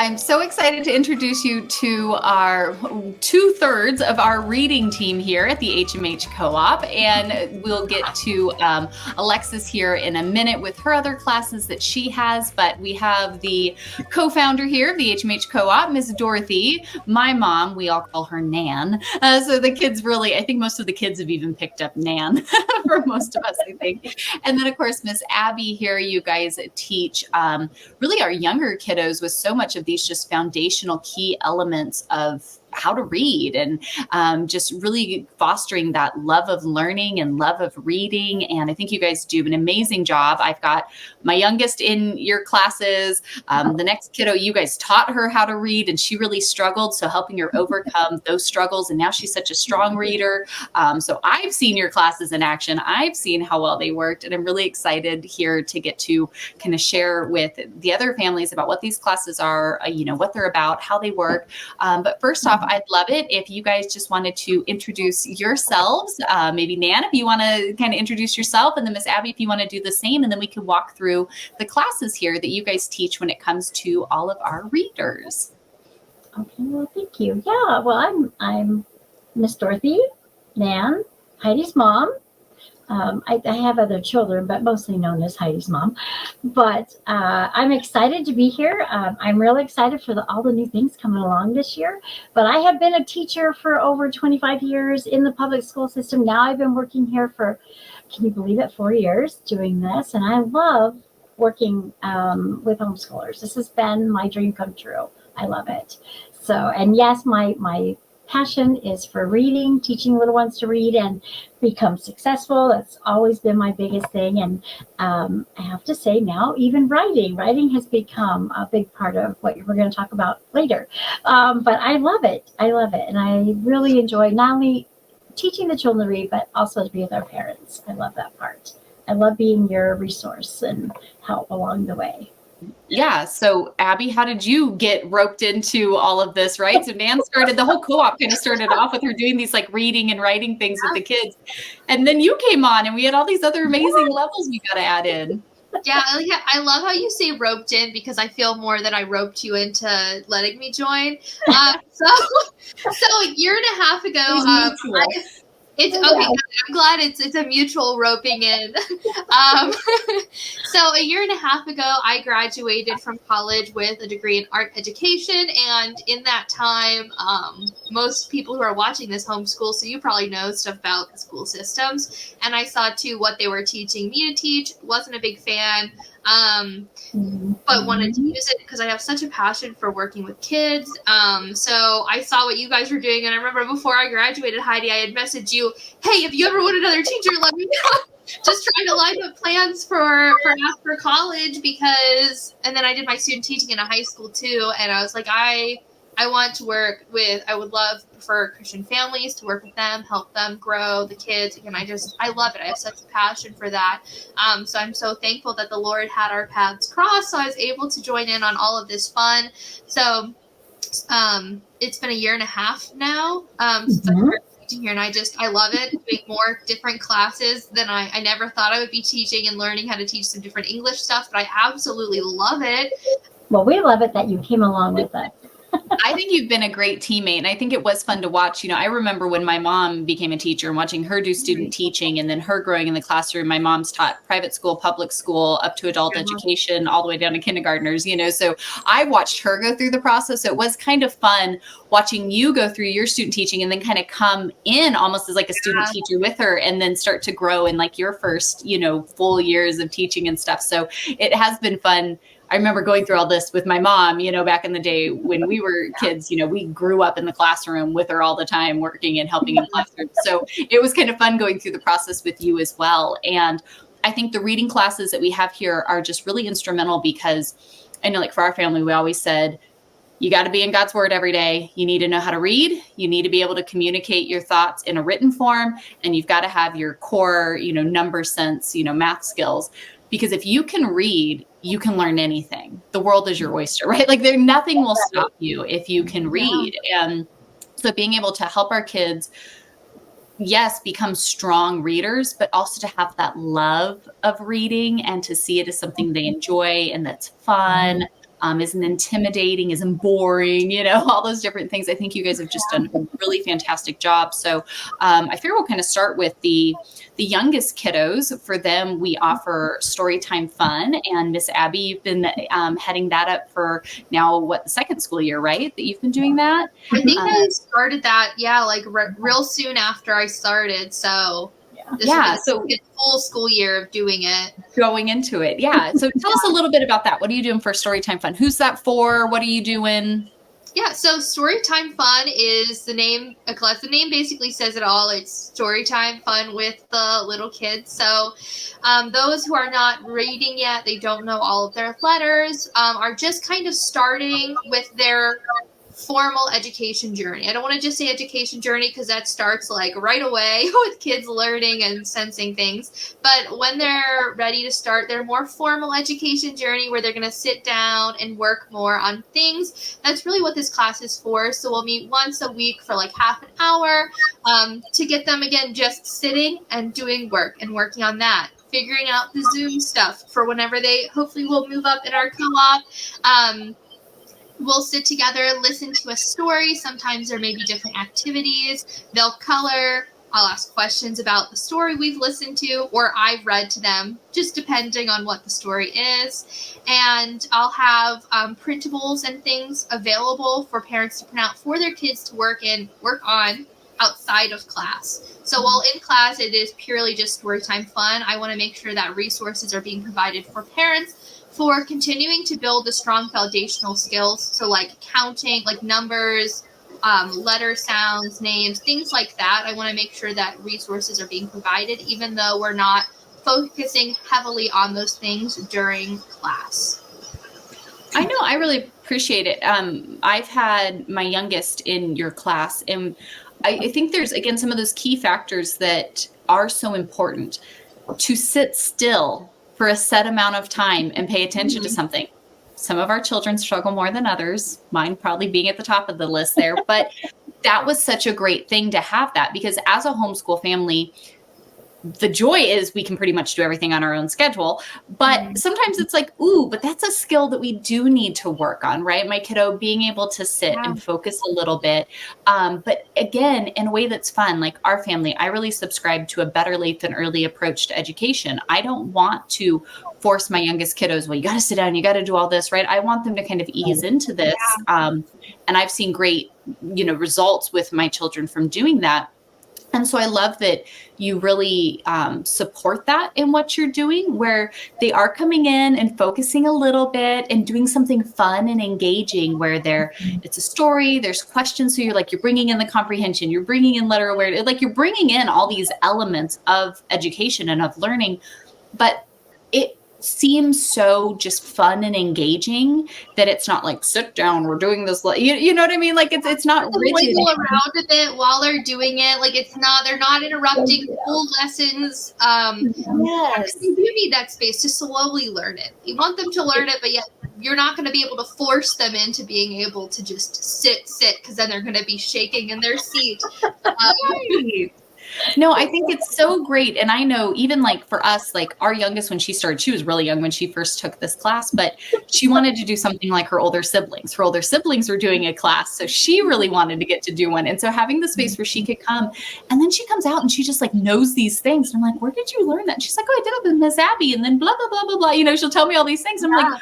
I'm so excited to introduce you to our 2/3 of our reading team here at the HMH Co-op, and we'll get to Alexis here in a minute with her other classes that she has, but we have the co-founder here of the HMH Co-op, Miss Dorothy, my mom, we all call her Nan, so the kids really, I think most of the kids have even picked up Nan for most of us, I think. And then of course, Miss Abby here, you guys teach really our younger kiddos with so much of these just foundational key elements of how to read and just really fostering that love of learning and love of reading. And I think you guys do an amazing job. I've got my youngest in your classes. The next kiddo, you guys taught her how to read and she really struggled. So helping her overcome those struggles. And now she's such a strong reader. So I've seen your classes in action. I've seen how well they worked. And I'm really excited here to get to kind of share with the other families about what these classes are, what they're about, how they work. But first off, I'd love it if you guys just wanted to introduce yourselves. Maybe Nan, if you want to kind of introduce yourself, and then Miss Abby, if you want to do the same, and then we can walk through the classes here that you guys teach when it comes to all of our readers. Okay, well, thank you. Yeah, well, I'm Miss Dorothy, Nan, Heidi's mom. I have other children, but mostly known as Heidi's mom. But I'm excited to be here. I'm really excited for all the new things coming along this year. But I have been a teacher for over 25 years in the public school system. Now I've been working here for, can you believe it, 4 years doing this. And I love working with homeschoolers. This has been my dream come true. I love it. So, and yes, my passion is for reading, teaching little ones to read and become successful. That's always been my biggest thing. And I have to say now, even writing has become a big part of what we're going to talk about later. But I love it. And I really enjoy not only teaching the children to read, but also to be with our parents. I love that part. I love being your resource and help along the way. Yeah. So Abby, how did you get roped into all of this, right? So Nan started, the whole co-op kind of started off with her doing these like reading and writing things with the kids. And then you came on and we had all these other amazing levels we got to add in. Yeah, I love how you say roped in because I feel more that I roped you into letting me join. So a year and a half ago, it's okay. I'm glad it's a mutual roping in. So a year and a half ago, I graduated from college with a degree in art education. And in that time, most people who are watching this homeschool, so you probably know stuff about the school systems. And I saw too what they were teaching me to teach. Wasn't a big fan. But wanted to use it because I have such a passion for working with kids. So I saw what you guys were doing. And I remember before I graduated, Heidi, I had messaged you, hey, if you ever want another teacher, let me know. Just trying to line up plans for after college and then I did my student teaching in a high school too. And I was like, I want to work with, I would love for Christian families to work with them, help them grow the kids. And I love it. I have such a passion for that. So I'm so thankful that the Lord had our paths cross. So I was able to join in on all of this fun. So it's been a year and a half now since I started teaching here. And I love it, doing more different classes than I never thought I would be teaching and learning how to teach some different English stuff. But I absolutely love it. Well, we love it that you came along with us. I think you've been a great teammate. And I think it was fun to watch. I remember when my mom became a teacher and watching her do student teaching and then her growing in the classroom. My mom's taught private school, public school, up to adult education, all the way down to kindergartners, so I watched her go through the process. So it was kind of fun watching you go through your student teaching and then kind of come in almost as like a student teacher with her and then start to grow in like your first, full years of teaching and stuff. So it has been fun. I remember going through all this with my mom, back in the day when we were kids, we grew up in the classroom with her all the time, working and helping in classrooms. So it was kind of fun going through the process with you as well. And I think the reading classes that we have here are just really instrumental because I know like for our family, we always said, you got to be in God's word every day. You need to know how to read. You need to be able to communicate your thoughts in a written form. And you've got to have your core, number sense, math skills. Because if you can read, you can learn anything. The world is your oyster, right? Like nothing will stop you if you can read. And so being able to help our kids, yes, become strong readers, but also to have that love of reading and to see it as something they enjoy and that's fun. isn't intimidating, isn't boring, all those different things. I think you guys have just done a really fantastic job. So I figure we'll kind of start with the youngest kiddos. For them, we offer Storytime Fun, and Miss Abby, you've been heading that up for now, the second school year, right? That you've been doing that? I think I started that, like real soon after I started. So this will be a full school year of doing it. Going into it. Yeah. So tell us a little bit about that. What are you doing for Storytime Fun? Who's that for? What are you doing? Yeah, so Storytime Fun is the name, because the name basically says it all. It's Storytime Fun with the little kids. So those who are not reading yet, they don't know all of their letters, are just kind of starting with their formal education journey. I don't want to just say education journey because that starts like right away with kids learning and sensing things. But when they're ready to start their more formal education journey where they're going to sit down and work more on things, that's really what this class is for. So we'll meet once a week for like half an hour to get them, again, just sitting and doing work and working on that. Figuring out the Zoom stuff for whenever they hopefully will move up in our co-op. We'll sit together, listen to a story. Sometimes there may be different activities. They'll color. I'll ask questions about the story we've listened to or I've read to them, just depending on what the story is. And I'll have printables and things available for parents to print out for their kids to work on outside of class. So while in class, it is purely just Storytime Fun. I want to make sure that resources are being provided for parents for continuing to build the strong foundational skills. So like counting, like numbers, letter sounds, names, things like that. I want to make sure that resources are being provided, even though we're not focusing heavily on those things during class. I know, I really appreciate it. I've had my youngest in your class, and I think there's, again, some of those key factors that are so important. To sit still for a set amount of time and pay attention to something. Some of our children struggle more than others, mine probably being at the top of the list there, but that was such a great thing to have that, because as a homeschool family, the joy is we can pretty much do everything on our own schedule, but sometimes it's like, ooh, but that's a skill that we do need to work on, right? My kiddo being able to sit and focus a little bit. But again, in a way that's fun, like our family, I really subscribe to a better late than early approach to education. I don't want to force my youngest kiddos, well, you got to sit down, you got to do all this, right? I want them to kind of ease into this. And I've seen great, results with my children from doing that. And so I love that you really support that in what you're doing, where they are coming in and focusing a little bit and doing something fun and engaging, where it's a story, there's questions. So you're bringing in the comprehension, you're bringing in letter awareness, like you're bringing in all these elements of education and of learning, but it seems so just fun and engaging that it's not like, sit down, we're doing this, you know what I mean? Like it's not rigid. Wiggle around a bit while they're doing it. Like they're not interrupting full lessons. Yes. You do need that space to slowly learn it. You want them to learn it, but yet you're not going to be able to force them into being able to just sit, because then they're going to be shaking in their seat. No, I think it's so great. And I know even like for us, like our youngest, when she started, she was really young when she first took this class, but she wanted to do something like her older siblings. Her older siblings were doing a class, so she really wanted to get to do one. And so having the space where she could come, and then she comes out and she just like knows these things. And I'm like, where did you learn that? And she's like, oh, I did it with Miss Abby, and then blah, blah, blah, blah, blah. She'll tell me all these things. I'm like,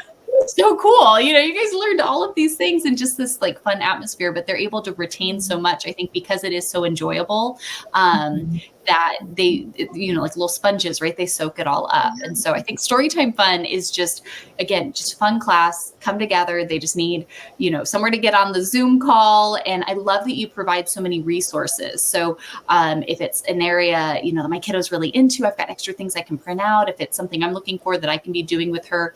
so cool. You guys learned all of these things in just this like fun atmosphere, but they're able to retain so much, I think, because it is so enjoyable, that they, like little sponges, right? They soak it all up. And so I think Storytime Fun is just, again, just fun class, come together. They just need, somewhere to get on the Zoom call. And I love that you provide so many resources. So if it's an area, that my kiddo's really into, I've got extra things I can print out. If it's something I'm looking for that I can be doing with her,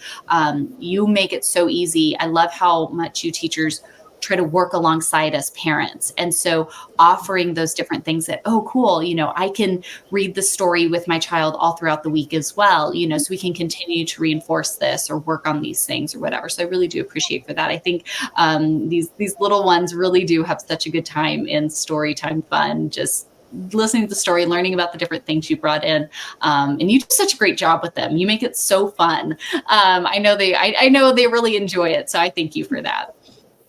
you make it so easy. I love how much you teachers try to work alongside us parents. And so offering those different things that, oh, cool, I can read the story with my child all throughout the week as well, so we can continue to reinforce this or work on these things or whatever. So I really do appreciate for that. I think these little ones really do have such a good time in Storytime Fun, just listening to the story, learning about the different things you brought in. And you do such a great job with them. You make it so fun. I know they really enjoy it. So I thank you for that.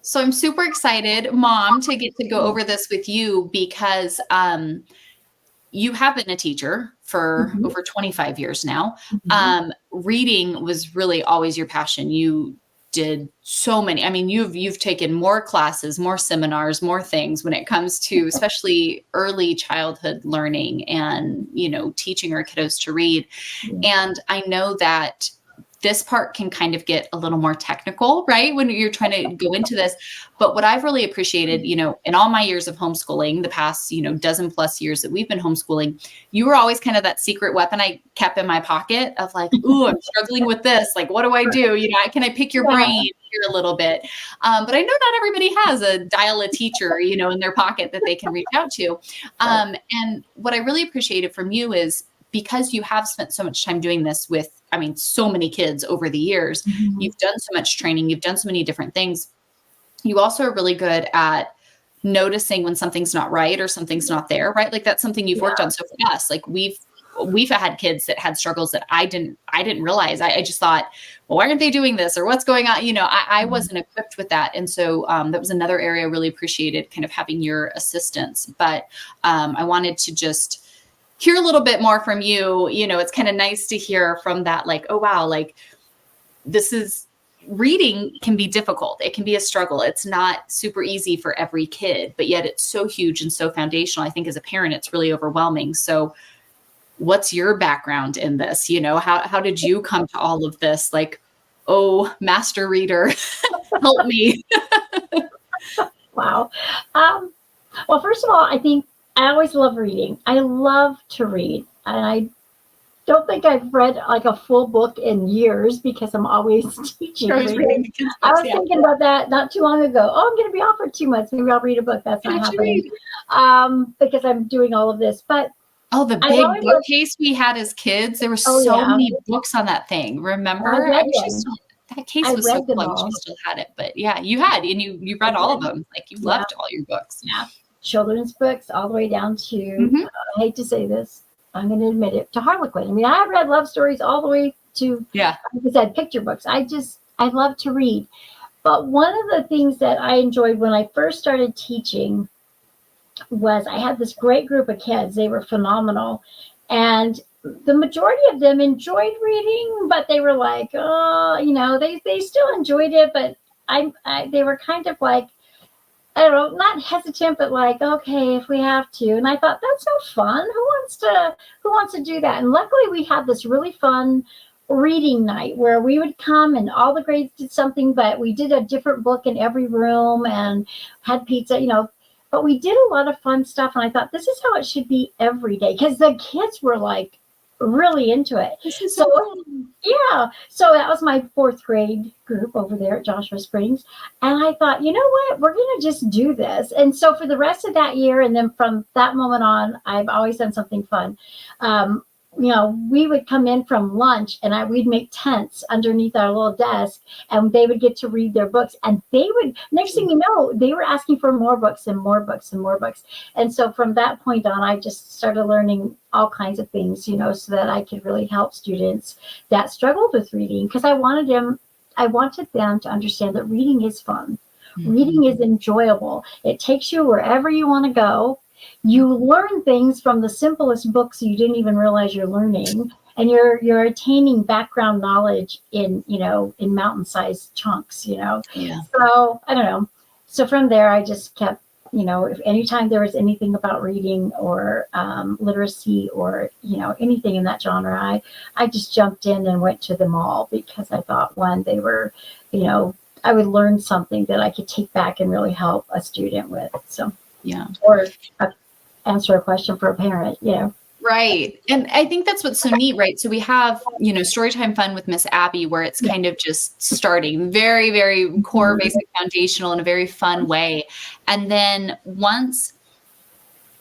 So I'm super excited, Mom, to get to go over this with you because you have been a teacher for over 25 years now. Reading was really always your passion. You did so many. I mean, you've taken more classes, more seminars, more things when it comes to especially early childhood learning and, teaching our kiddos to read. And I know that this part can kind of get a little more technical, right? When you're trying to go into this. But what I've really appreciated, in all my years of homeschooling, the past, dozen plus years that we've been homeschooling, you were always kind of that secret weapon I kept in my pocket of like, ooh, I'm struggling with this. Like, what do I do? Can I pick your brain here a little bit? But I know not everybody has a dial-a teacher, in their pocket that they can reach out to. And what I really appreciated from you is because you have spent so much time doing this with, so many kids over the years, you've done so much training, you've done so many different things. You also are really good at noticing when something's not right or something's not there, right? Like that's something you've worked on. So for us, like we've had kids that had struggles that I didn't realize. I just thought, well, why aren't they doing this or what's going on? I wasn't equipped with that. And so that was another area I really appreciated kind of having your assistance. But I wanted to just hear a little bit more from you. It's kind of nice to hear from that, like, oh, wow, like reading can be difficult. It can be a struggle. It's not super easy for every kid, but yet it's so huge and so foundational. I think as a parent, it's really overwhelming. So what's your background in this? How did you come to all of this? Like, oh, master reader, help me. Wow. Well, first of all, I think I always love reading. I love to read. And I don't think I've read like a full book in years because I'm always teaching. I was thinking about that not too long ago. Oh, I'm going to be off for 2 months. Maybe I'll read a book. That's not happening because I'm doing all of this. But the big bookcase we had as kids, there were so many books on that thing. Remember? That case was so cool. I wish you still had it. But yeah, you had, and you read all of them. Like you loved all your books. Yeah. Children's books all the way down to, I hate to say this, I'm going to admit it, to Harlequin. I read love stories all the way to, like I said, picture books. I love to read. But one of the things that I enjoyed when I first started teaching was I had this great group of kids. They were phenomenal. And the majority of them enjoyed reading, but they were like, they still enjoyed it. But they were kind of like, I don't know, not hesitant, but like, okay, if we have to. And I thought, that's so fun. Who wants to do that? And luckily we had this really fun reading night where we would come and all the grades did something, but we did a different book in every room and had pizza, but we did a lot of fun stuff. And I thought, this is how it should be every day. Because the kids were like really into it. So that was my 4th grade group over there at Joshua Springs. And I thought, you know what, we're going to just do this. And so for the rest of that year, and then from that moment on, I've always done something fun. We would come in from lunch and we'd make tents underneath our little desk and they would get to read their books and they would, next thing you know, they were asking for more books and more books and more books. And so from that point on, I just started learning all kinds of things, so that I could really help students that struggled with reading because I wanted them to understand that reading is fun. Reading is enjoyable. It takes you wherever you want to go. You learn things from the simplest books you didn't even realize you're learning, and you're attaining background knowledge in mountain-sized chunks. So I don't know. So from there, I just kept, if anytime there was anything about reading or literacy or anything in that genre, I just jumped in and went to them all because I thought they were, I would learn something that I could take back and really help a student with. So. Yeah. Or answer a question for a parent, Right. And I think that's what's so neat, right? So we have, Storytime Fun with Miss Abby, where it's kind of just starting very, very core, basic, foundational in a very fun way. And then once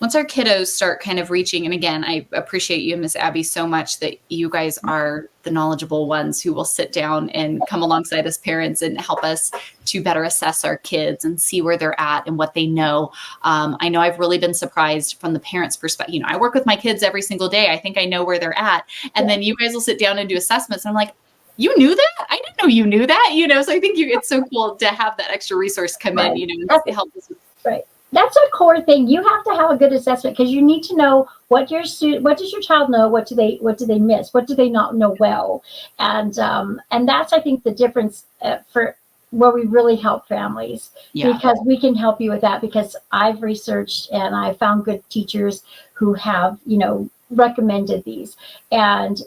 once our kiddos start kind of reaching, and again, I appreciate you, Miss Abby, so much that you guys are the knowledgeable ones who will sit down and come alongside us parents and help us to better assess our kids and see where they're at and what they know. I know I've really been surprised from the parents' perspective. You know, I work with my kids every single day. I think I know where they're at. And then you guys will sit down and do assessments. And I'm like, you knew that? I didn't know you knew that. You know, so I think it's so cool to have that extra resource come in, you know, and help us. Right. That's a core thing. You have to have a good assessment because you need to know what does your child know? What do they miss? What do they not know well? And that's, I think, the difference for where we really help families, because we can help you with that, because I've researched and I found good teachers who have, you know, recommended these, and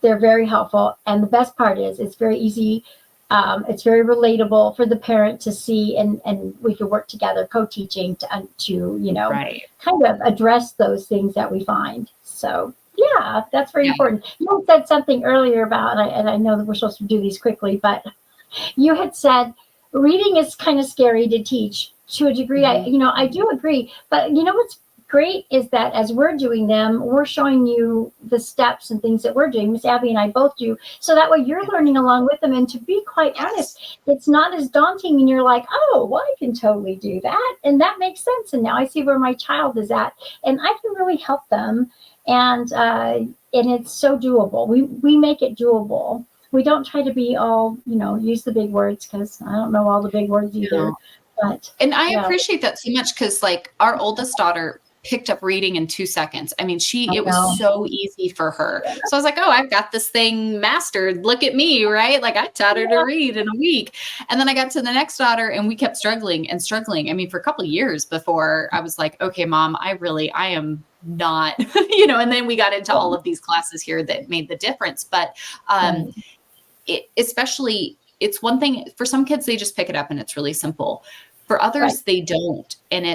they're very helpful. And the best part is it's very easy. It's very relatable for the parent to see, and we can work together, co-teaching to you know, kind of address those things that we find. So yeah, that's very important. You said something earlier about, and I know that we're supposed to do these quickly, but you had said reading is kind of scary to teach to a degree. I do agree, but you know what's great is that as we're doing them, we're showing you the steps and things that we're doing. Miss Abby and I both do. So that way you're learning along with them. And to be quite honest, it's not as daunting, and you're like, oh, well, I can totally do that. And that makes sense. And now I see where my child is at, and I can really help them. And it's so doable. We make it doable. We don't try to be all, you know, use the big words, because I don't know all the big words either. And I appreciate that so much, because like our oldest daughter picked up reading in 2 seconds. I mean, it was so easy for her. So I was like, oh, I've got this thing mastered. Look at me, right? Like I taught her to read in a week. And then I got to the next daughter and we kept struggling and struggling. I mean, for a couple of years before I was like, okay, Mom, I am not, you know, and then we got into all of these classes here that made the difference. But especially, it's one thing for some kids, they just pick it up and it's really simple. For others, they don't. And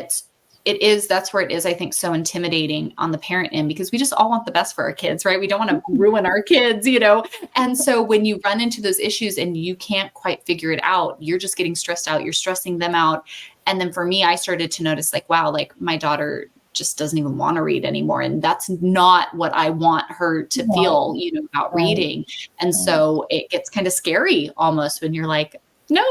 that's where it is, I think, so intimidating on the parent end, because we just all want the best for our kids, right? We don't want to ruin our kids, you know? And so when you run into those issues and you can't quite figure it out, you're just getting stressed out, you're stressing them out. And then for me, I started to notice like, wow, like my daughter just doesn't even want to read anymore. And that's not what I want her to feel, you know, about reading. And so it gets kind of scary almost when you're like, no,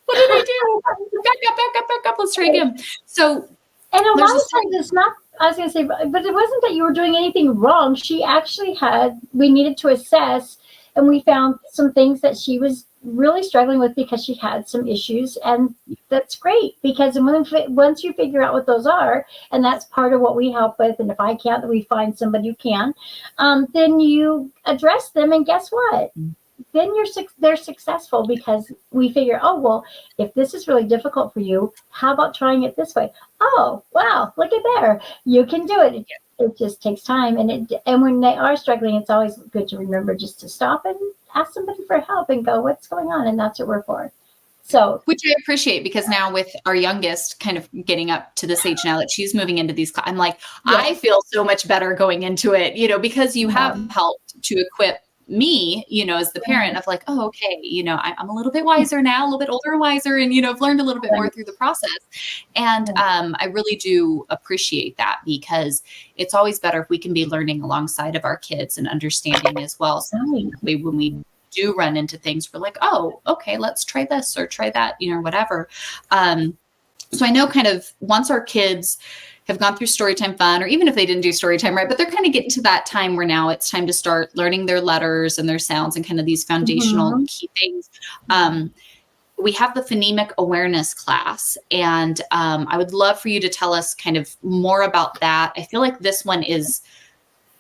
what did I do? Back up. Let's try again. So, and a lot of times it's not, I was going to say, but it wasn't that you were doing anything wrong. She actually we needed to assess, and we found some things that she was really struggling with because she had some issues. And that's great, because once you figure out what those are, and that's part of what we help with, and if I can't, then we find somebody who can, then you address them, and guess what? Then they're successful, because we figure, oh, well, if this is really difficult for you, how about trying it this way? Oh, wow, look at there. You can do it. It just takes time. And when they are struggling, it's always good to remember just to stop and ask somebody for help and go, what's going on? And that's what we're for. So, which I appreciate, because now with our youngest kind of getting up to this age now that she's moving into these, I'm like, I feel so much better going into it, you know, because you have helped to equip me, you know, as the parent of like, oh, okay, you know, I'm a little bit wiser now, a little bit older and wiser, and, you know, I've learned a little bit more through the process. And I really do appreciate that, because it's always better if we can be learning alongside of our kids and understanding as well. So when we do run into things, we're like, oh, okay, let's try this or try that, you know, whatever. So I know kind of once our kids have gone through Storytime Fun, or even if they didn't do Storytime, right, but they're kind of getting to that time where now it's time to start learning their letters and their sounds and kind of these foundational key things. We have the Phonemic Awareness class, and I would love for you to tell us kind of more about that. I feel like this one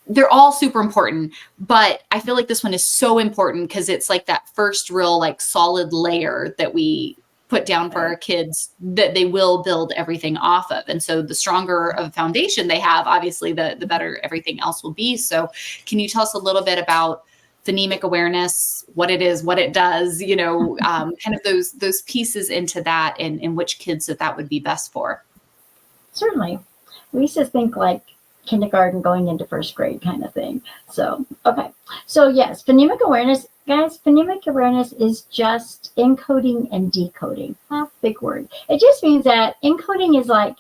they're all super important, but I feel like this one is so important because it's like that first real like solid layer that we put down for our kids that they will build everything off of. And so the stronger of a foundation they have, obviously the better everything else will be. So can you tell us a little bit about phonemic awareness, what it is, what it does, you know, kind of those pieces into that, and which kids that would be best for? Certainly. We used to think like kindergarten going into first grade kind of thing. So, okay. So yes, phonemic awareness, guys, phonemic awareness is just encoding and decoding. Big word. It just means that encoding is like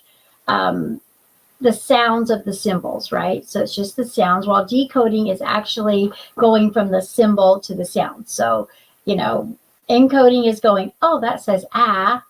the sounds of the symbols, right? So it's just the sounds, while decoding is actually going from the symbol to the sound. So, you know, encoding is going, oh, that says ah.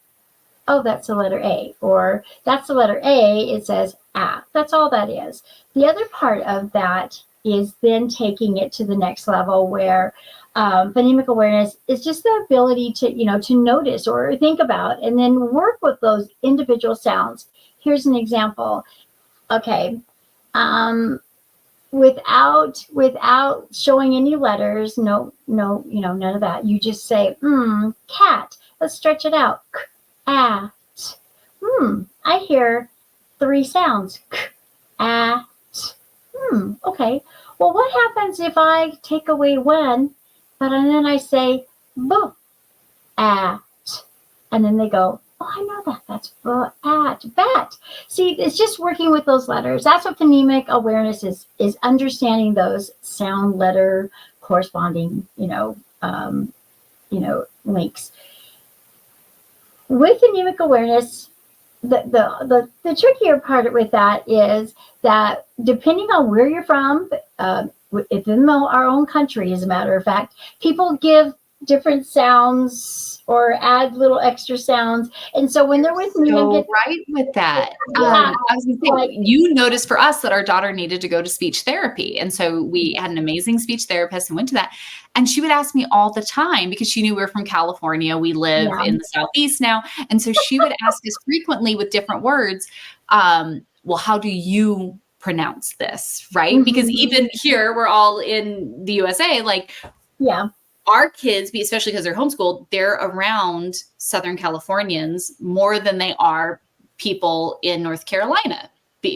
Oh, that's the letter A. Or that's the letter A, it says ah. That's all that is. The other part of that is then taking it to the next level, where phonemic awareness is just the ability to, you know, to notice or think about and then work with those individual sounds. Here's an example. Okay. Without showing any letters, no, you know, none of that. You just say, cat. Let's stretch it out. At. I hear 3 sounds. K, at. Okay. Well, what happens if I take away one, but and then I say b, at, and then they go, oh, I know that. That's b, at, bat. See, it's just working with those letters. That's what phonemic awareness is understanding those sound letter corresponding, links. With phonemic awareness, the trickier part with that is that depending on where you're from, within our own country, as a matter of fact, people give different sounds or add little extra sounds. And so when they're with me, so right with that. I was going to say, you noticed for us that our daughter needed to go to speech therapy. And so we had an amazing speech therapist and went to that. And she would ask me all the time, because she knew we were from California. We live in the Southeast now. And so she would ask us frequently with different words, well, how do you pronounce this? Right? Because even here, we're all in the USA, like, our kids, especially because they're homeschooled, they're around Southern Californians more than they are people in North Carolina,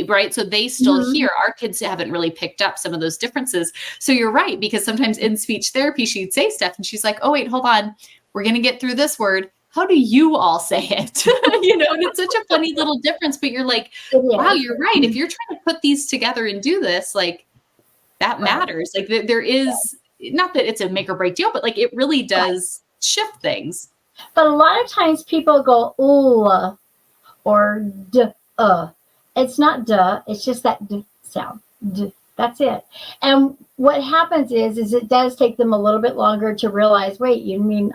right? So they still hear. Our kids haven't really picked up some of those differences. So you're right, because sometimes in speech therapy, she'd say stuff and she's like, oh, wait, hold on. We're going to get through this word. How do you all say it? And it's such a funny little difference, but you're like, wow, you're right. If you're trying to put these together and do this, like, that matters. Like, there is, not that it's a make or break deal, but like, it really does shift things. But a lot of times people go, ooh, or duh. It's not duh. It's just that d sound. D. That's it. And what happens is it does take them a little bit longer to realize, wait, you mean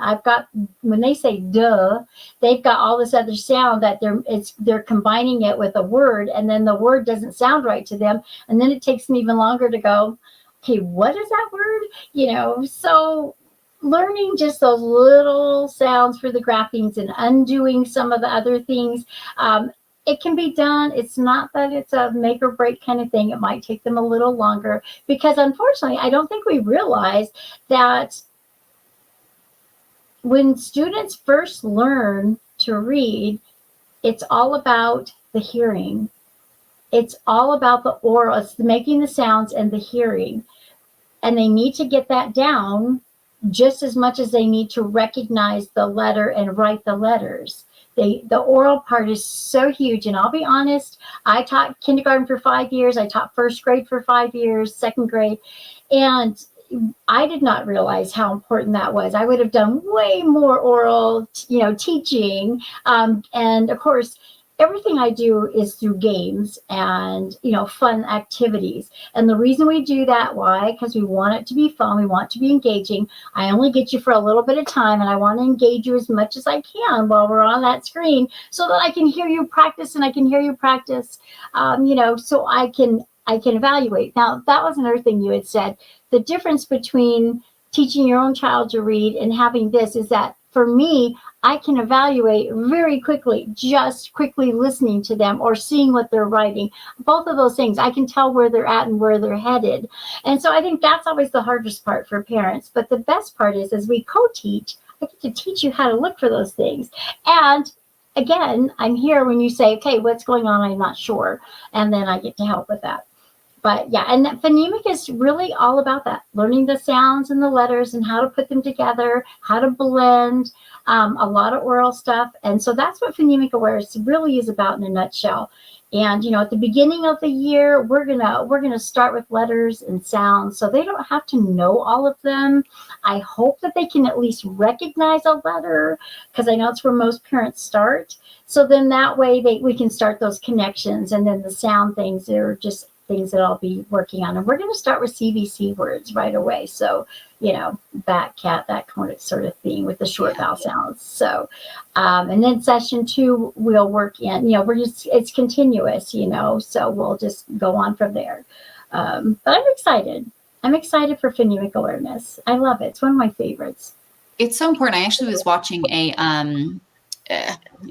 when they say duh, they've got all this other sound that they're combining it with a word, and then the word doesn't sound right to them. And then it takes them even longer to go, okay, what is that word? So learning just those little sounds for the graphemes and undoing some of the other things, it can be done. It's not that it's a make or break kind of thing. It might take them a little longer, because unfortunately, I don't think we realize that when students first learn to read, it's all about the hearing. It's all about the oral. It's making the sounds and the hearing. And they need to get that down just as much as they need to recognize the letter and write the letters. The oral part is so huge. And I'll be honest, I taught kindergarten for 5 years. I taught first grade for 5 years, second grade. And I did not realize how important that was. I would have done way more oral, teaching. And of course, everything I do is through games and, fun activities. And the reason we do that, why? Because we want it to be fun. We want it to be engaging. I only get you for a little bit of time, and I want to engage you as much as I can while we're on that screen, so that I can hear you practice and I can hear you practice, so I can evaluate. Now, that was another thing you had said. The difference between teaching your own child to read and having this is that, for me, I can evaluate very quickly, just quickly listening to them or seeing what they're writing. Both of those things, I can tell where they're at and where they're headed. And so I think that's always the hardest part for parents. But the best part is, as we co-teach, I get to teach you how to look for those things. And again, I'm here when you say, okay, what's going on? I'm not sure. And then I get to help with that. But yeah, and that phonemic is really all about that, learning the sounds and the letters and how to put them together, how to blend, a lot of oral stuff. And so that's what phonemic awareness really is about in a nutshell, And, at the beginning of the year, we're gonna start with letters and sounds, so they don't have to know all of them. I hope that they can at least recognize a letter, because I know it's where most parents start. So then that way we can start those connections, and then the sound things are just things that I'll be working on. And we're going to start with CVC words right away. So, bat, cat, that kind of sort of thing with the short vowel sounds. So, and then session 2, we'll work in, it's continuous, so we'll just go on from there. But I'm excited. I'm excited for phonemic awareness. I love it. It's one of my favorites. It's so important. I actually was watching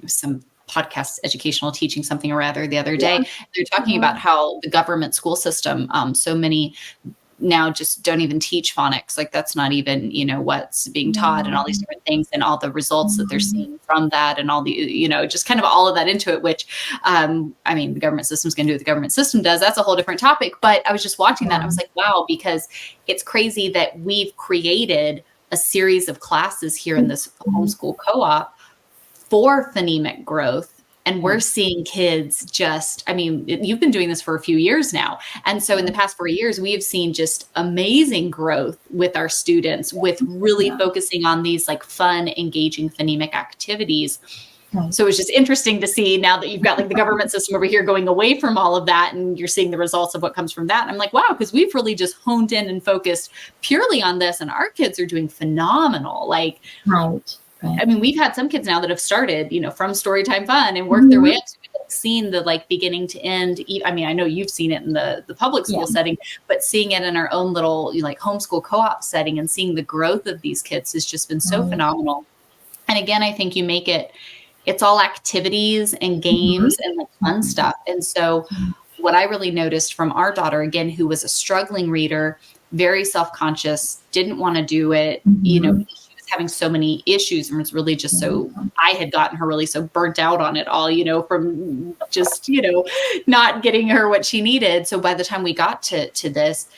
some podcast educational teaching something or other the other day. They're talking about how the government school system, so many now just don't even teach phonics. Like that's not even, what's being taught and all these different things and all the results that they're seeing from that and all the, just kind of all of that into it, which, the government system's going to do what the government system does. That's a whole different topic. But I was just watching that. I was like, wow, because it's crazy that we've created a series of classes here in this homeschool co-op for phonemic growth. And we're seeing kids you've been doing this for a few years now. And so in the past 4 years, we have seen just amazing growth with our students with really focusing on these like fun, engaging phonemic activities. So it's just interesting to see now that you've got like the government system over here going away from all of that and you're seeing the results of what comes from that. And I'm like, wow, because we've really just honed in and focused purely on this and our kids are doing phenomenal. Like, Right. We've had some kids now that have started, from Storytime Fun and worked their way up. So we've seen the like beginning to end. I know you've seen it in the public school setting, but seeing it in our own little like homeschool co-op setting and seeing the growth of these kids has just been so phenomenal. And again, I think you make it's all activities and games and like fun stuff. And so what I really noticed from our daughter, again, who was a struggling reader, very self-conscious, didn't want to do it, having so many issues and was really just I had gotten her really so burnt out on it all, from just, not getting her what she needed. So by the time we got to this,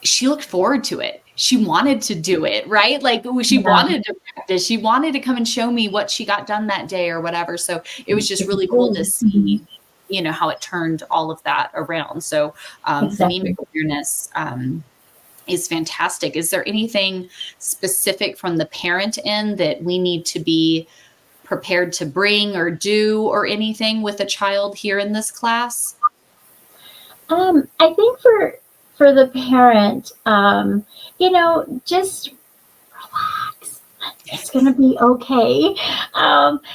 she looked forward to it. She wanted to do it, right? Like she wanted to practice. She wanted to come and show me what she got done that day or whatever. So it was just really cool to see, how it turned all of that around. So phonemic awareness, is fantastic. Is there anything specific from the parent end that we need to be prepared to bring or do or anything with a child here in this class? I think for the parent, just relax. It's going to be okay.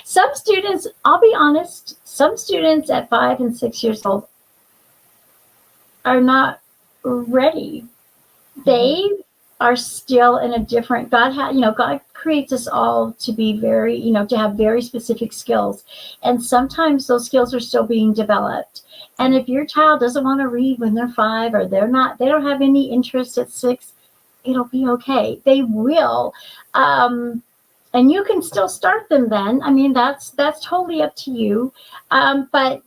Some students, I'll be honest, some students at 5 and 6 years old are not ready. They are still in a different, God creates us all to be very, to have very specific skills. And sometimes those skills are still being developed. And if your child doesn't want to read when they're 5 or they don't have any interest at 6, it'll be okay. They will. And you can still start them then. That's totally up to you. But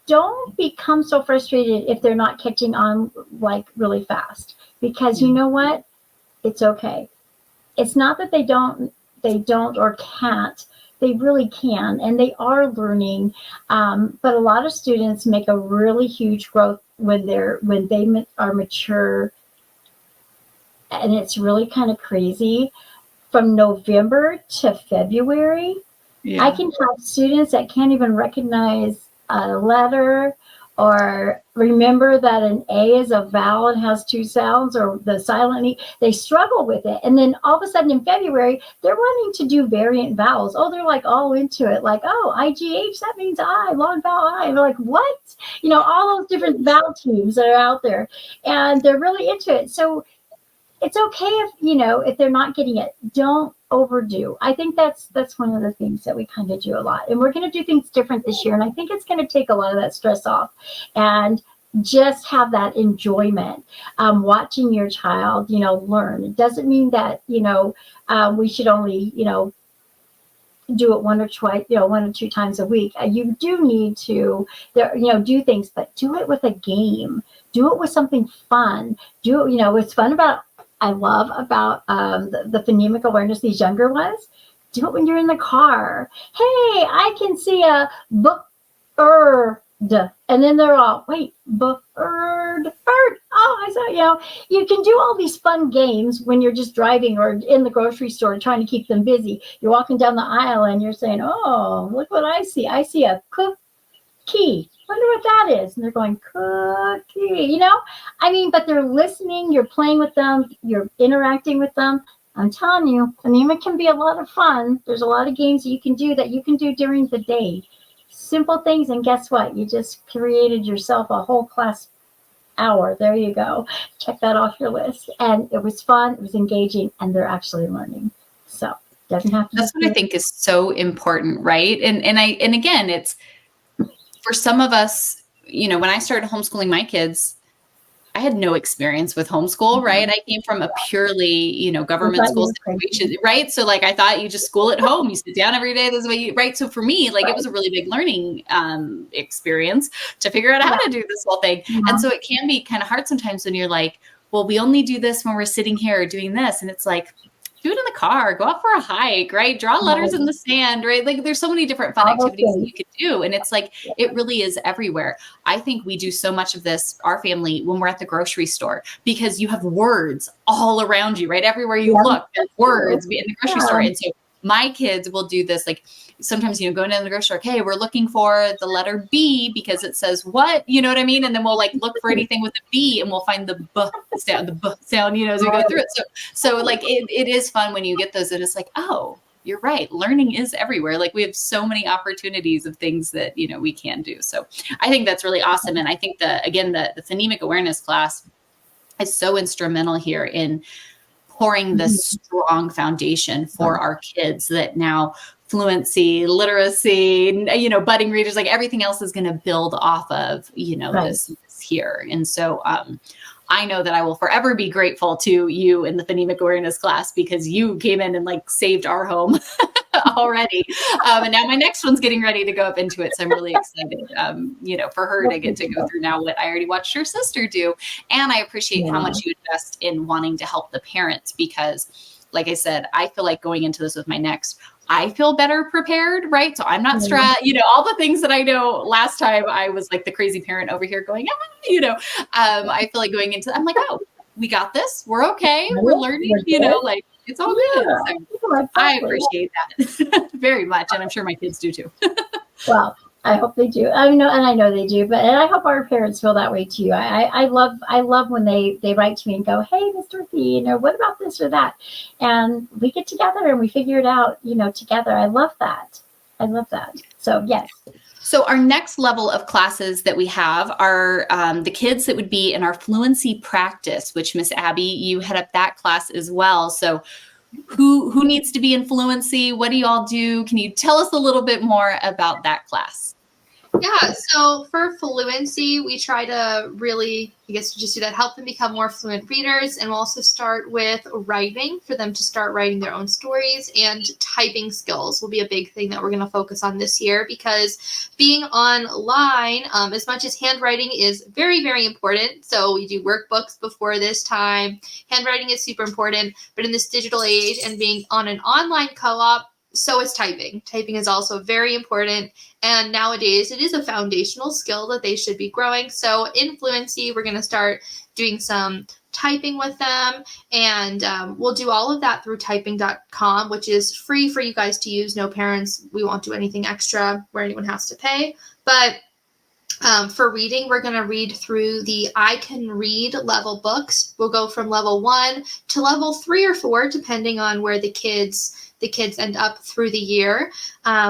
don't become so frustrated if they're not catching on like really fast. Because you know what? It's okay. It's not that they don't or can't. They really can, and they are learning. But a lot of students make a really huge growth when they are mature, and it's really kind of crazy. From November to February, I can have students that can't even recognize a letter or remember that an A is a vowel and has 2 sounds, or the silent E. They struggle with it. And then all of a sudden in February, they're wanting to do variant vowels. Oh, they're like all into it. Like, oh, IGH, that means I, long vowel I. And they're like, what? All those different vowel teams that are out there. And they're really into it. So it's okay if they're not getting it. Don't overdo. I think that's one of the things that we kind of do a lot. And we're going to do things different this year. And I think it's going to take a lot of that stress off and just have that enjoyment. Watching your child, learn. It doesn't mean that, we should only, do it 1 or 2 times a week. You do need to, do things, but do it with a game. Do it with something fun. Do it, what's fun I love about the phonemic awareness, these younger ones, do it when you're in the car. Hey, I can see a book bird. And then they're all, wait, bird. Oh, I saw, you can do all these fun games when you're just driving or in the grocery store trying to keep them busy. You're walking down the aisle and you're saying, oh, look what I see. I see a cookie. Wonder what that is. And they're going, cookie, but they're listening. You're playing with them. You're interacting with them. I'm telling you, phonemic can be a lot of fun. There's a lot of games you can do during the day. Simple things. And guess what? You just created yourself a whole class hour. There you go. Check that off your list. And it was fun. It was engaging. And they're actually learning. So doesn't have to. That's what I think is so important, right? And again, it's for some of us, when I started homeschooling my kids, I had no experience with homeschool, right? I came from a purely, government school situation, right? So like, I thought you just school at home, you sit down every day, this is what you, right? So for me, like it was a really big learning experience to figure out how to do this whole thing. And so it can be kind of hard sometimes when you're like, well, we only do this when we're sitting here doing this. And it's like, do it in the car, go out for a hike, right? Draw letters in the sand, right? Like there's so many different fun activities that you could do. And it's like, it really is everywhere. I think we do so much of this, our family, when we're at the grocery store, because you have words all around you, right? Everywhere you look, there's words in the grocery store. And so my kids will do this, like sometimes, going down the grocery store, okay, we're looking for the letter B because it says what, you know what I mean? And then we'll like look for anything with a B and we'll find the B sound, as we go through it. So like it is fun when you get those and it's like, oh, you're right. Learning is everywhere. Like we have so many opportunities of things that, we can do. So I think that's really awesome. And I think the Phonemic Awareness class is so instrumental here in pouring this strong foundation for our kids that now fluency, literacy, budding readers, like everything else is going to build off of, this here. And so I know that I will forever be grateful to you in the Phonemic Awareness class because you came in and like saved our home already. And now my next one's getting ready to go up into it. So I'm really excited, for her to get to go through now what I already watched her sister do. And I appreciate how much you invest in wanting to help the parents because, like I said, I feel like going into this with my next, I feel better prepared, right? So I'm not stressed, all the things that I know last time I was like the crazy parent over here going, I feel like going into, I'm like, oh, we got this. We're okay. We're learning, like it's all good. So I appreciate that very much. And I'm sure my kids do too. Well, I hope they do. I know they do, and I hope our parents feel that way too. I love when they write to me and go, hey, Miss Dorothy, what about this or that? And we get together and we figure it out, together. I love that. So yes. So our next level of classes that we have are the kids that would be in our Fluency Practice, which Miss Abby, you head up that class as well. So who needs to be in fluency? What do you all do? Can you tell us a little bit more about that class? Yeah, so for fluency, we try to really, just do that, help them become more fluent readers. And we'll also start with writing for them to start writing their own stories, and typing skills will be a big thing that we're going to focus on this year because being online, as much as handwriting is very, very important. So we do workbooks before this time. Handwriting is super important, but in this digital age and being on an online co-op, so is typing. Typing is also very important. And nowadays it is a foundational skill that they should be growing. So in Fluency, we're going to start doing some typing with them. And we'll do all of that through typing.com, which is free for you guys to use. No parents, we won't do anything extra where anyone has to pay. But for reading, we're going to read through the I Can Read level books. We'll go from level 1 to level 3 or 4, depending on where the kids end up through the year,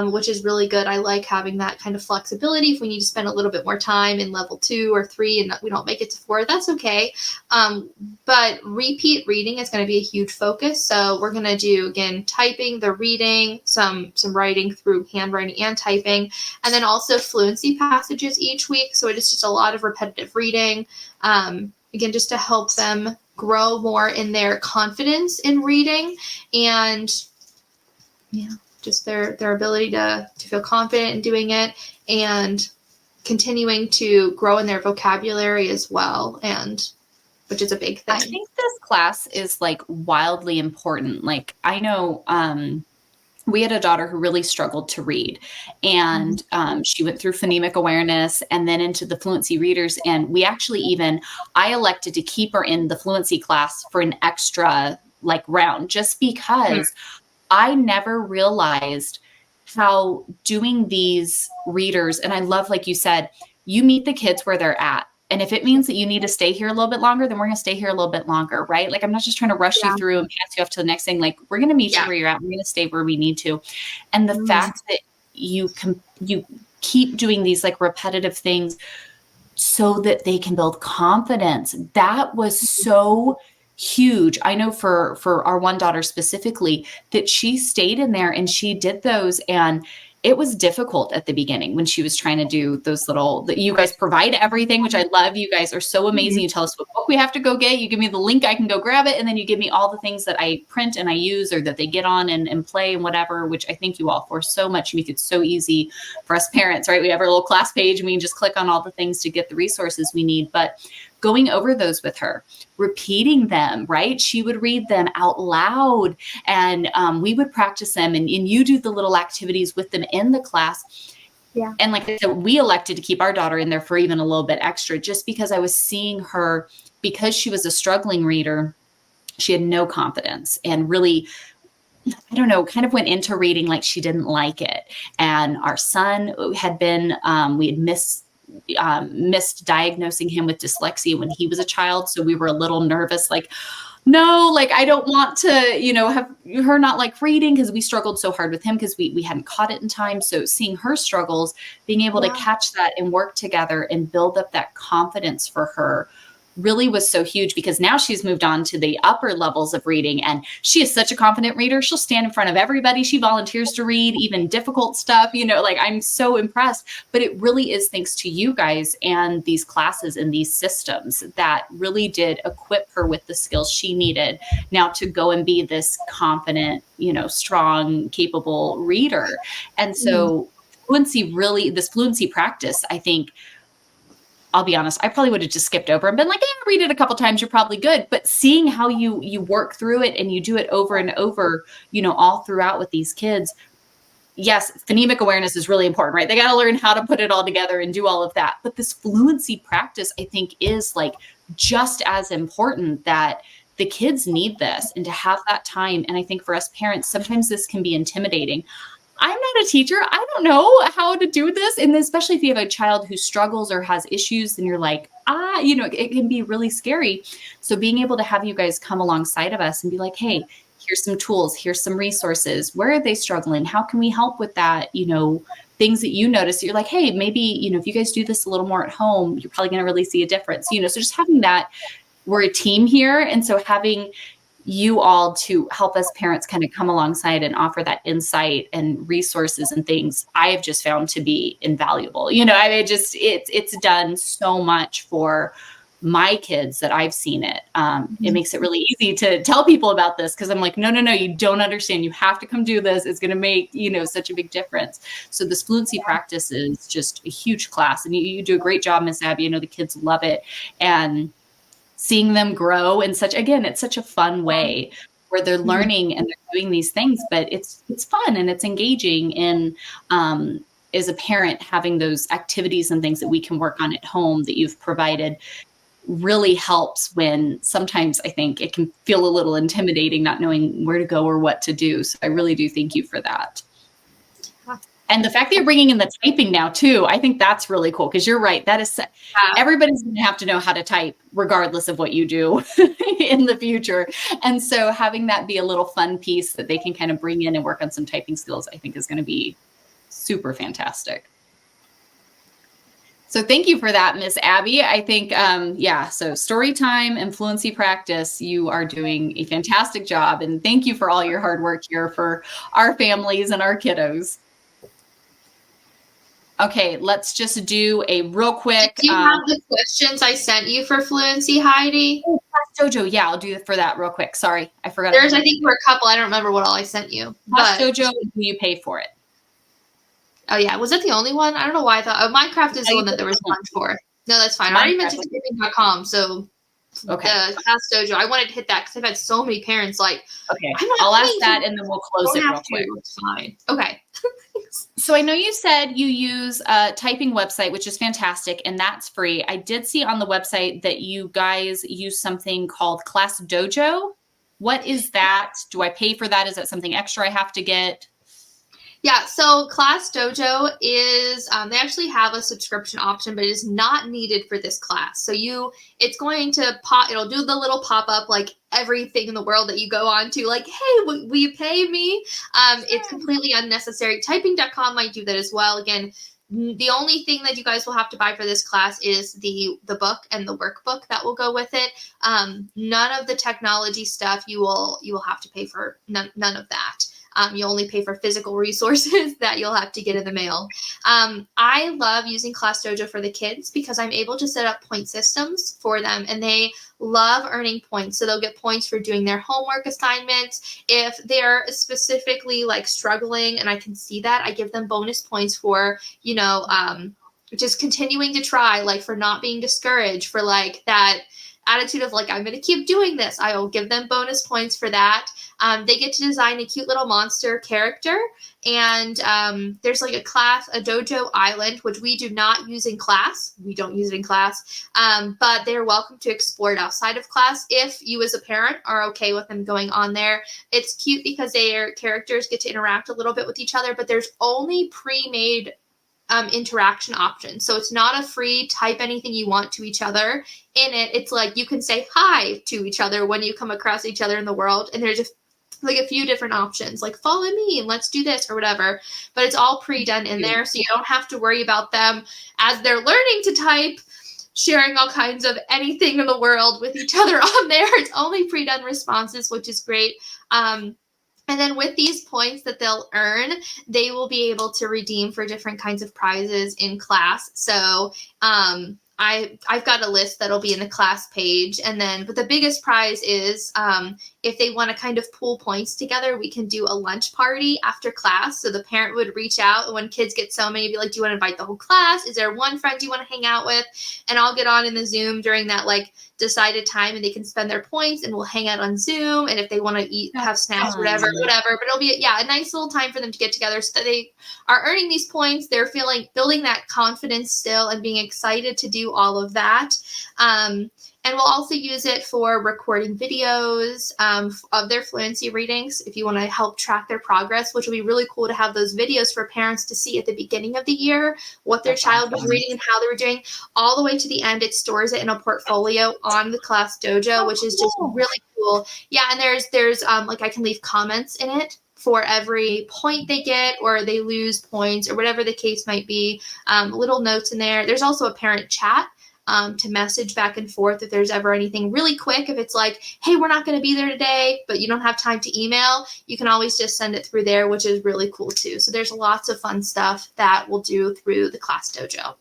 which is really good. I like having that kind of flexibility. If we need to spend a little bit more time in level 2 or 3 and we don't make it to 4, that's okay. But repeat reading is going to be a huge focus. So we're going to do, again, typing, the reading, some writing through handwriting and typing, and then also fluency passages each week. So it is just a lot of repetitive reading, again, just to help them grow more in their confidence in reading and just their ability to feel confident in doing it and continuing to grow in their vocabulary as well, and which is a big thing. I think this class is like wildly important. Like I know we had a daughter who really struggled to read, and she went through Phonemic Awareness and then into the Fluency Readers. And we actually I elected to keep her in the Fluency class for an extra round, just because I never realized how doing these readers, and I love, like you said, you meet the kids where they're at. And if it means that you need to stay here a little bit longer, then we're going to stay here a little bit longer, right? I'm not just trying to rush you through and pass you off to the next thing. We're going to meet you where you're at. We're going to stay where we need to. And the fact that you keep doing these repetitive things so that they can build confidence, that was so huge. I know for our one daughter specifically, that she stayed in there and she did those, and it was difficult at the beginning when she was trying to do those you guys provide everything, which I love. You guys are so amazing. You tell us what book we have to go get. You give me the link, I can go grab it. And then you give me all the things that I print and I use, or that they get on and play and whatever, which I thank you all for so much. You make it so easy for us parents, right? We have our little class page and we can just click on all the things to get the resources we need. But going over those with her, repeating them, right? She would read them out loud, and we would practice them, and you do the little activities with them in the class. Yeah. And like I said, we elected to keep our daughter in there for even a little bit extra, just because I was seeing her, because she was a struggling reader, she had no confidence and really, I don't know, kind of went into reading like she didn't like it. And our son had been, we had missed diagnosing him with dyslexia when he was a child. So we were a little nervous, no, I don't want to, have her not like reading, because we struggled so hard with him because we hadn't caught it in time. So seeing her struggles, being able to catch that and work together and build up that confidence for her really was so huge, because now she's moved on to the upper levels of reading, and she is such a confident reader. She'll stand in front of everybody. She volunteers to read even difficult stuff, I'm so impressed. But it really is thanks to you guys and these classes and these systems that really did equip her with the skills she needed now to go and be this confident, strong, capable reader. And so this fluency practice, I think, I'll be honest, I probably would have just skipped over and been read it a couple times, you're probably good. But seeing how you work through it and you do it over and over, all throughout with these kids. Yes, phonemic awareness is really important, right? They got to learn how to put it all together and do all of that. But this fluency practice, I think, is just as important, that the kids need this and to have that time. And I think for us parents, sometimes this can be intimidating. I'm not a teacher. I don't know how to do this. And especially if you have a child who struggles or has issues, and you're it can be really scary. So being able to have you guys come alongside of us and be like, hey, here's some tools, here's some resources. Where are they struggling? How can we help with that? Things that you notice, you're like, hey, maybe, if you guys do this a little more at home, you're probably going to really see a difference. So just having that, we're a team here. And so having you all to help us parents kind of come alongside and offer that insight and resources and things, I have just found to be invaluable. It's done so much for my kids that I've seen it. It makes it really easy to tell people about this, because I'm like, no, you don't understand. You have to come do this. It's going to make, such a big difference. So this fluency practice is just a huge class, and you do a great job, Miss Abby. The kids love it. And seeing them grow in it's such a fun way where they're learning and they're doing these things, but it's fun and it's engaging. And as a parent, having those activities and things that we can work on at home that you've provided really helps, when sometimes I think it can feel a little intimidating, not knowing where to go or what to do. So I really do thank you for that. And the fact that you're bringing in the typing now too, I think that's really cool, because you're right. That is, everybody's going to have to know how to type regardless of what you do in the future. And so having that be a little fun piece that they can kind of bring in and work on some typing skills, I think is going to be super fantastic. So thank you for that, Miss Abby. I think, so story time and fluency practice, you are doing a fantastic job. And thank you for all your hard work here for our families and our kiddos. Okay, let's just do a real quick. Do you have the questions I sent you for fluency, Heidi? Oh, Jojo, yeah, I'll do it for that real quick. Sorry, I forgot. I think, were a couple. I don't remember what all I sent you. But Jojo, do you pay for it? Oh yeah, was it the only one? I don't know why I thought Minecraft is the one that there was one for. No, that's fine. I already mentioned giving.com, so Okay. the Class Dojo. I wanted to hit that because I've had so many parents like, Okay. I'm not I'll ask paying that to- and then we'll close don't it real have quick. to. It's fine. Okay. So I know you said you use a typing website, which is fantastic, and that's free. I did see on the website that you guys use something called Class Dojo. What is that? Do I pay for that? Is that something extra I have to get? Yeah, so Class Dojo is, they actually have a subscription option, but it is not needed for this class. So it's going to it'll do the little pop-up like everything in the world that you go on to, like, hey, will you pay me? It's completely unnecessary. Typing.com might do that as well. Again, the only thing that you guys will have to buy for this class is the book and the workbook that will go with it. None of the technology stuff you will have to pay for, none of that. You only pay for physical resources that you'll have to get in the mail. I love using Class Dojo for the kids because I'm able to set up point systems for them, and they love earning points. So they'll get points for doing their homework assignments. If they're specifically like struggling and I can see that, I give them bonus points for, just continuing to try, like for not being discouraged, for like that attitude of like, I'm going to keep doing this. I will give them bonus points for that. They get to design a cute little monster character. And there's like a dojo island, which we do not use in class. We don't use it in class. But they're welcome to explore it outside of class if you as a parent are okay with them going on there. It's cute because their characters get to interact a little bit with each other, but there's only pre-made interaction options. So it's not a free type anything you want to each other in it. It's like you can say hi to each other when you come across each other in the world. And there's like a few different options, like follow me and let's do this or whatever. But it's all pre-done in there. So you don't have to worry about them as they're learning to type, sharing all kinds of anything in the world with each other on there. It's only pre-done responses, which is great. And then with these points that they'll earn, they will be able to redeem for different kinds of prizes in class. So I've got a list that'll be in the class page. But the biggest prize is if they want to kind of pool points together, we can do a lunch party after class. So the parent would reach out, and when kids get so many, be like, do you want to invite the whole class? Is there one friend you want to hang out with? And I'll get on in the Zoom during that like decided time, and they can spend their points, and we'll hang out on Zoom. And if they want to eat, have snacks, whatever. But it'll be a nice little time for them to get together so that they are earning these points. They're building that confidence still and being excited to do all of that. And we'll also use it for recording videos of their fluency readings if you want to help track their progress, which will be really cool to have those videos for parents to see at the beginning of the year, what their child was reading and how they were doing. All the way to the end, it stores it in a portfolio on the Class Dojo, which is just really cool. Yeah, and there's like I can leave comments in it for every point they get or they lose points or whatever the case might be. Little notes in there. There's also a parent chat to message back and forth if there's ever anything really quick. If it's like, hey, we're not going to be there today, but you don't have time to email, you can always just send it through there, which is really cool too. So there's lots of fun stuff that we'll do through the Class Dojo.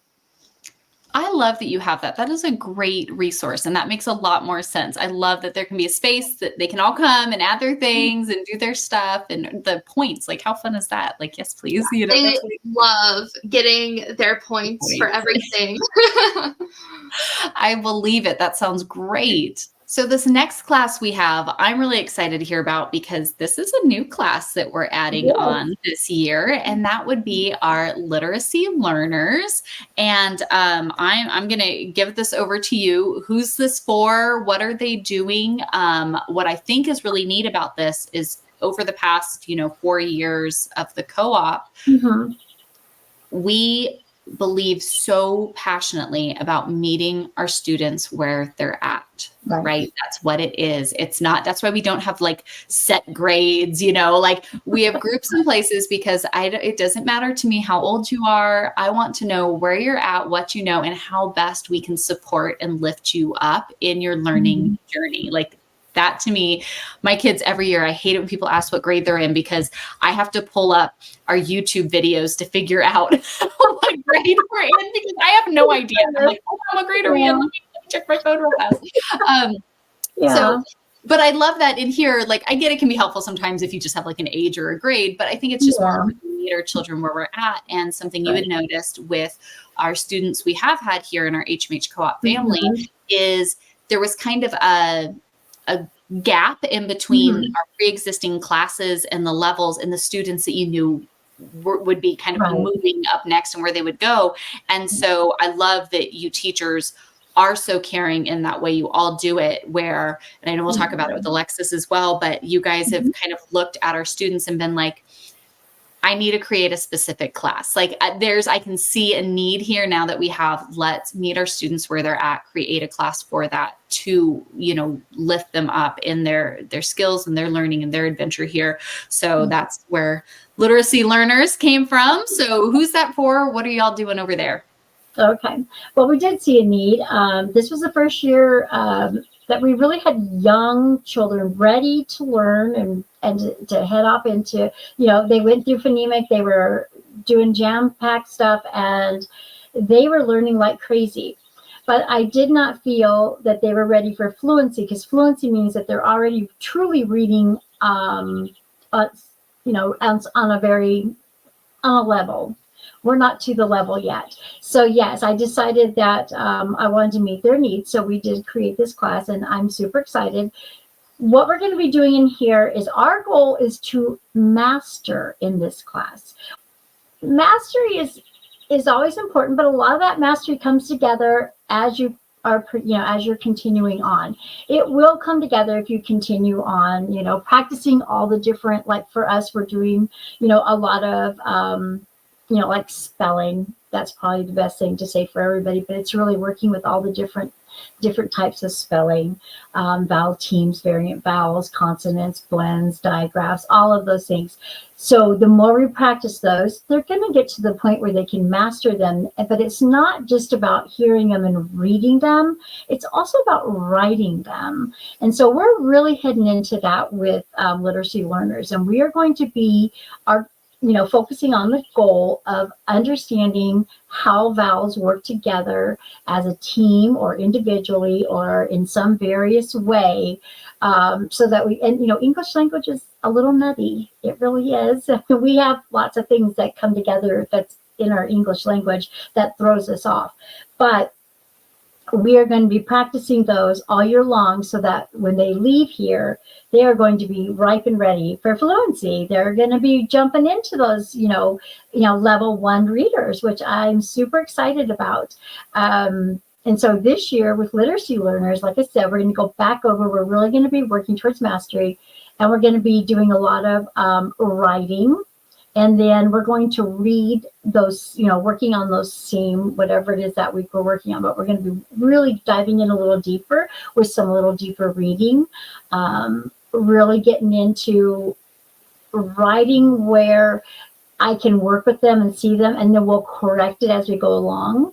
I love that you have that. That is a great resource, and that makes a lot more sense. I love that there can be a space that they can all come and add their things and do their stuff, and the points. Like, how fun is that? Like, yes, please. They love getting their points for everything. I believe it. That sounds great. So this next class we have, I'm really excited to hear about because this is a new class that we're adding on this year, and that would be our literacy learners. And I'm going to give this over to you. Who's this for? What are they doing? What I think is really neat about this is over the past, 4 years of the co-op, we believe so passionately about meeting our students where they're at, right? That's what it is. That's why we don't have like set grades, like we have groups in places because it doesn't matter to me how old you are. I want to know where you're at, what you know, and how best we can support and lift you up in your learning journey. Like that to me, my kids every year, I hate it when people ask what grade they're in because I have to pull up our YouTube videos to figure out what grade we're in because I have no idea. I'm like, what grade are we in? Let me check my phone real fast. But I love that in here, like I get it can be helpful sometimes if you just have like an age or a grade, but I think it's just more to meet our children where we're at. And something you had noticed with our students we have had here in our HMH co-op family is there was kind of a gap in between our pre-existing classes and the levels and the students that you knew would be kind of moving up next and where they would go. And so I love that you teachers are so caring in that way. You all do it where, and I know we'll talk about it with Alexis as well, but you guys have kind of looked at our students and been like, I need to create a specific class. Like I can see a need here now that we have, let's meet our students where they're at, create a class for that to, lift them up in their skills and their learning and their adventure here. So that's where Literacy Learners came from. So who's that for? What are y'all doing over there? Okay. Well, we did see a need. This was the first year that we really had young children ready to learn and to head off into, they went through phonemic, they were doing jam-packed stuff, and they were learning like crazy. But I did not feel that they were ready for fluency, because fluency means that they're already truly reading, on a level. We're not to the level yet. So yes, I decided that I wanted to meet their needs. So we did create this class, and I'm super excited. What we're going to be doing in here is our goal is to master in this class. Mastery is always important, but a lot of that mastery comes together as you are, as you're continuing on. It will come together if you continue on, practicing all the different, like for us, we're doing, a lot of, like spelling. That's probably the best thing to say for everybody, but it's really working with all the different types of spelling, vowel teams, variant vowels, consonants, blends, digraphs, all of those things. So the more we practice those, they're going to get to the point where they can master them. But it's not just about hearing them and reading them. It's also about writing them. And so we're really heading into that with literacy learners. And we are going to be focusing on the goal of understanding how vowels work together as a team or individually or in some various way, so that English language is a little nutty. It really is. We have lots of things that come together that's in our English language that throws us off. But we are going to be practicing those all year long so that when they leave here, they are going to be ripe and ready for fluency. They're going to be jumping into those, level 1 readers, which I'm super excited about. And so this year with literacy learners, like I said, we're going to go back over. We're really going to be working towards mastery, and we're going to be doing a lot of writing. And then we're going to read those, working on those same, whatever it is that week we're working on, but we're going to be really diving in a little deeper with some little deeper reading, really getting into writing where I can work with them and see them, and then we'll correct it as we go along.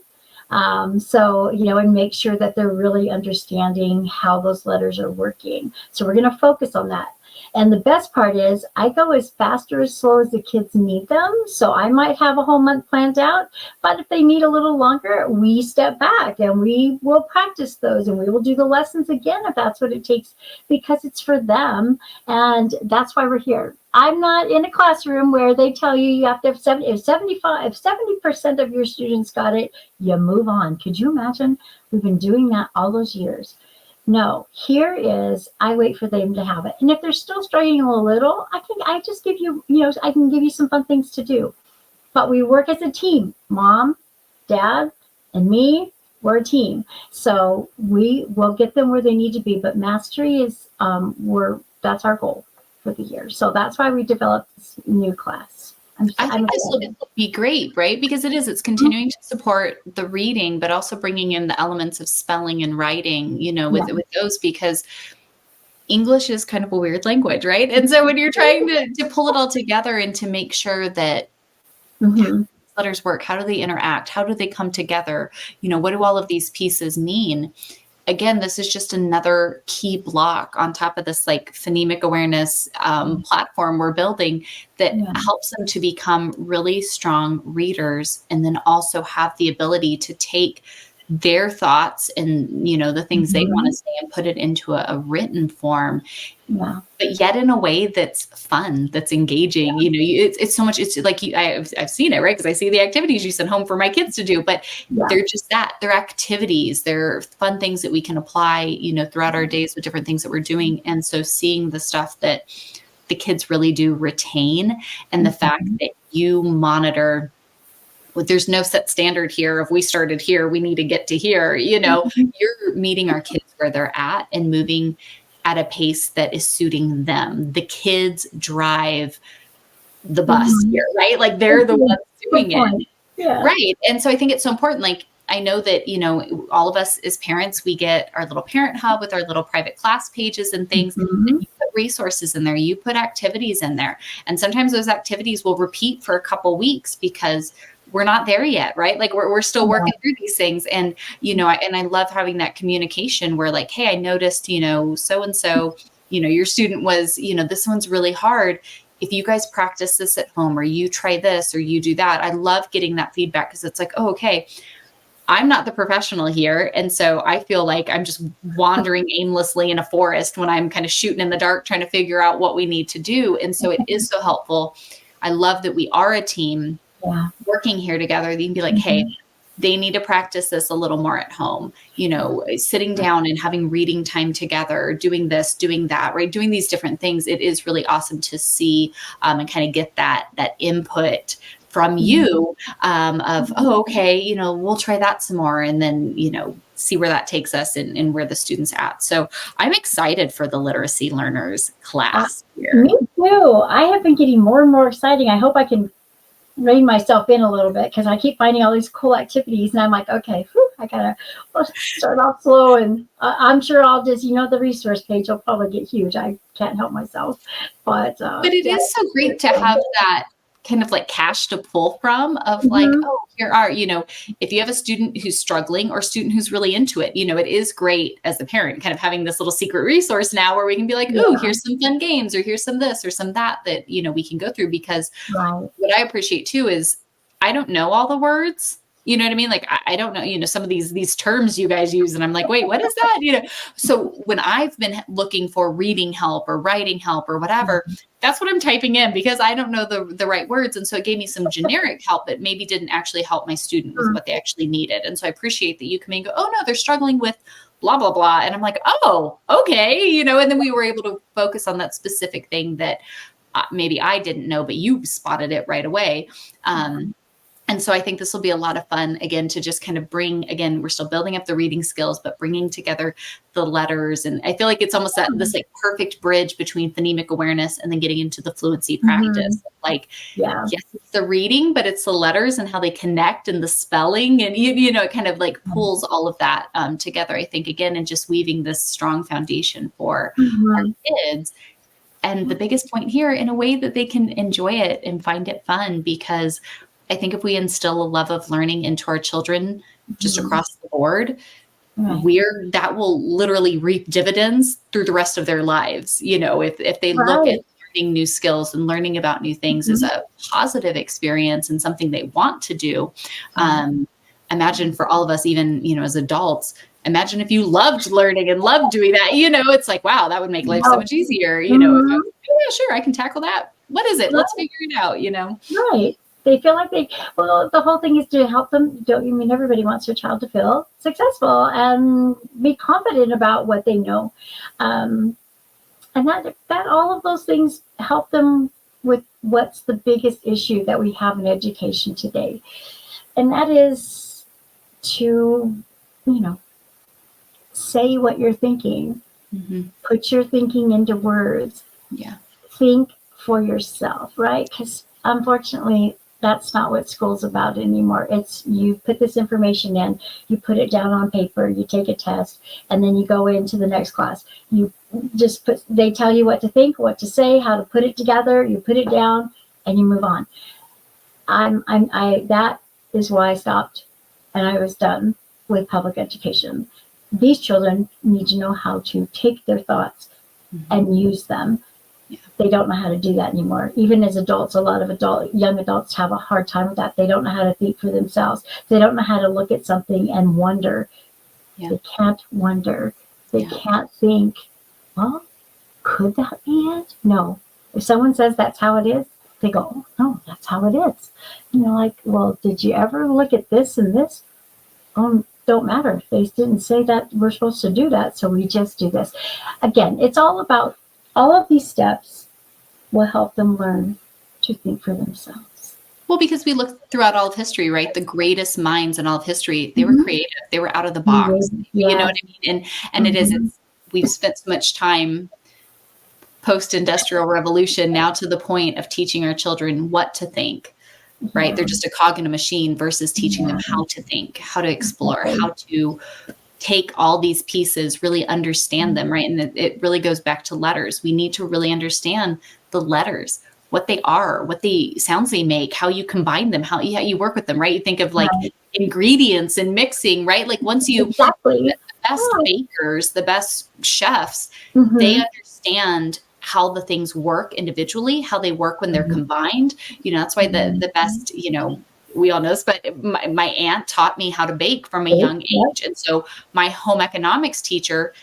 And make sure that they're really understanding how those letters are working. So we're going to focus on that. And the best part is I go as fast or as slow as the kids need them. So I might have a whole month planned out, but if they need a little longer, we step back and we will practice those, and we will do the lessons again if that's what it takes, because it's for them. And that's why we're here. I'm not in a classroom where they tell you have to have 70% of your students got it, you move on. Could you imagine? We've been doing that all those years. No, here is, I wait for them to have it. And if they're still struggling a little, I just give you, I can give you some fun things to do. But we work as a team. Mom, Dad, and me, we're a team. So we will get them where they need to be. But mastery is, that's our goal for the year. So that's why we developed this new class. I think this will be great, right? Because it's continuing to support the reading, but also bringing in the elements of spelling and writing, with those, because English is kind of a weird language, right? And so when you're trying to pull it all together and to make sure that how these letters work, how do they interact? How do they come together? What do all of these pieces mean? Again, this is just another key block on top of this like phonemic awareness platform we're building that helps them to become really strong readers, and then also have the ability to take their thoughts and, the things they want to say and put it into a written form. Yeah. But yet in a way that's fun, that's engaging. It's so much. It's like I've seen it, right? Because I see the activities you send home for my kids to do. But they're just that. They're activities. They're fun things that we can apply, throughout our days with different things that we're doing. And so seeing the stuff that the kids really do retain, and the fact that you monitor. Well, there's no set standard here. If we started here, we need to get to here. You're meeting our kids where they're at and moving at a pace that is suiting them. The kids drive the bus here, right? Like they're the ones doing it. Yeah. Right. And so I think it's so important. Like, I know that, all of us as parents, we get our little parent hub with our little private class pages and things. And you put resources in there, you put activities in there. And sometimes those activities will repeat for a couple weeks because we're not there yet, right? Like we're still working through these things. And, I love having that communication where like, hey, I noticed, so-and-so, your student was, this one's really hard. If you guys practice this at home, or you try this, or you do that, I love getting that feedback because it's like, oh, okay, I'm not the professional here. And so I feel like I'm just wandering aimlessly in a forest when I'm kind of shooting in the dark, trying to figure out what we need to do. And so it is so helpful. I love that we are a team working here together. You can be like, hey, they need to practice this a little more at home, sitting down and having reading time together, doing this, doing that, right? Doing these different things. It is really awesome to see and kind of get that input from you of, oh, okay, we'll try that some more, and then, see where that takes us and where the student's at. So I'm excited for the literacy learners class here. Me too. I have been getting more and more exciting. I hope I can rein myself in a little bit because I keep finding all these cool activities, and I'm like, okay, I gotta start off slow, and I'm sure I'll just, the resource page will probably get huge. I can't help myself, but it is so great to have that kind of like cache to pull from of like, oh, here are, if you have a student who's struggling or a student who's really into it, it is great as the parent kind of having this little secret resource now where we can be like, oh, here's some fun games, or here's some this or some that we can go through, because what I appreciate too is I don't know all the words. You know what I mean? Like, I don't know, some of these terms you guys use, and I'm like, wait, what is that? So when I've been looking for reading help or writing help or whatever, that's what I'm typing in because I don't know the right words. And so it gave me some generic help that maybe didn't actually help my student with what they actually needed. And so I appreciate that you come in and go, oh no, they're struggling with blah, blah, blah. And I'm like, oh, okay. And then we were able to focus on that specific thing that maybe I didn't know, but you spotted it right away. And so I think this will be a lot of fun, again, to just kind of bring, again, we're still building up the reading skills, but bringing together the letters. And I feel like it's almost this like perfect bridge between phonemic awareness and then getting into the fluency practice. Like, yes, it's the reading, but it's the letters and how they connect and the spelling. And, it kind of like pulls all of that together, I think, again, and just weaving this strong foundation for our kids. And the biggest point here, in a way that they can enjoy it and find it fun, because I think if we instill a love of learning into our children just across the board, that will literally reap dividends through the rest of their lives. If they look at learning new skills and learning about new things as a positive experience and something they want to do. Imagine for all of us, even, as adults, imagine if you loved learning and loved doing that, it's like, wow, that would make life so much easier. If I was, yeah, sure, I can tackle that. What is it? Let's figure it out, Right. They feel like the whole thing is to help them. Everybody wants their child to feel successful and be confident about what they know. And that all of those things help them with what's the biggest issue that we have in education today. And that is to, say what you're thinking, put your thinking into words, think for yourself, right? Because unfortunately, that's not what school's about anymore. It's you put this information in, you put it down on paper, you take a test, and then you go into the next class. You just they tell you what to think, what to say, how to put it together, you put it down, and you move on. That is why I stopped and I was done with public education. These children need to know how to take their thoughts and use them. they don't know how to do that anymore. Even as adults, a lot of young adults have a hard time with that. They don't know how to think for themselves. They don't know how to look at something and wonder. Yeah. They can't wonder. They can't think, well, could that be it? No. If someone says that's how it is, they go, oh, no, that's how it is. And you're like, well, did you ever look at this and this? Don't matter. They didn't say that we're supposed to do that, so we just do this. Again, it's all about, all of these steps will help them learn to think for themselves. Well, because we look throughout all of history, right? The greatest minds in all of history, they were creative. They were out of the box. You know what I mean? And we've spent so much time post-industrial revolution now to the point of teaching our children what to think, right? They're just a cog in a machine versus teaching them how to think, how to explore, how to take all these pieces, really understand them, right? And it really goes back to letters. We need to really understand the letters, what they are, what the sounds they make, how you combine them, how you work with them, right? You think of like ingredients and mixing, right? Like once you, the best bakers, the best chefs, they understand how the things work individually, how they work when they're combined. You know, that's why the best, you know, we all know this, but my aunt taught me how to bake from a young age. And so my home economics teacher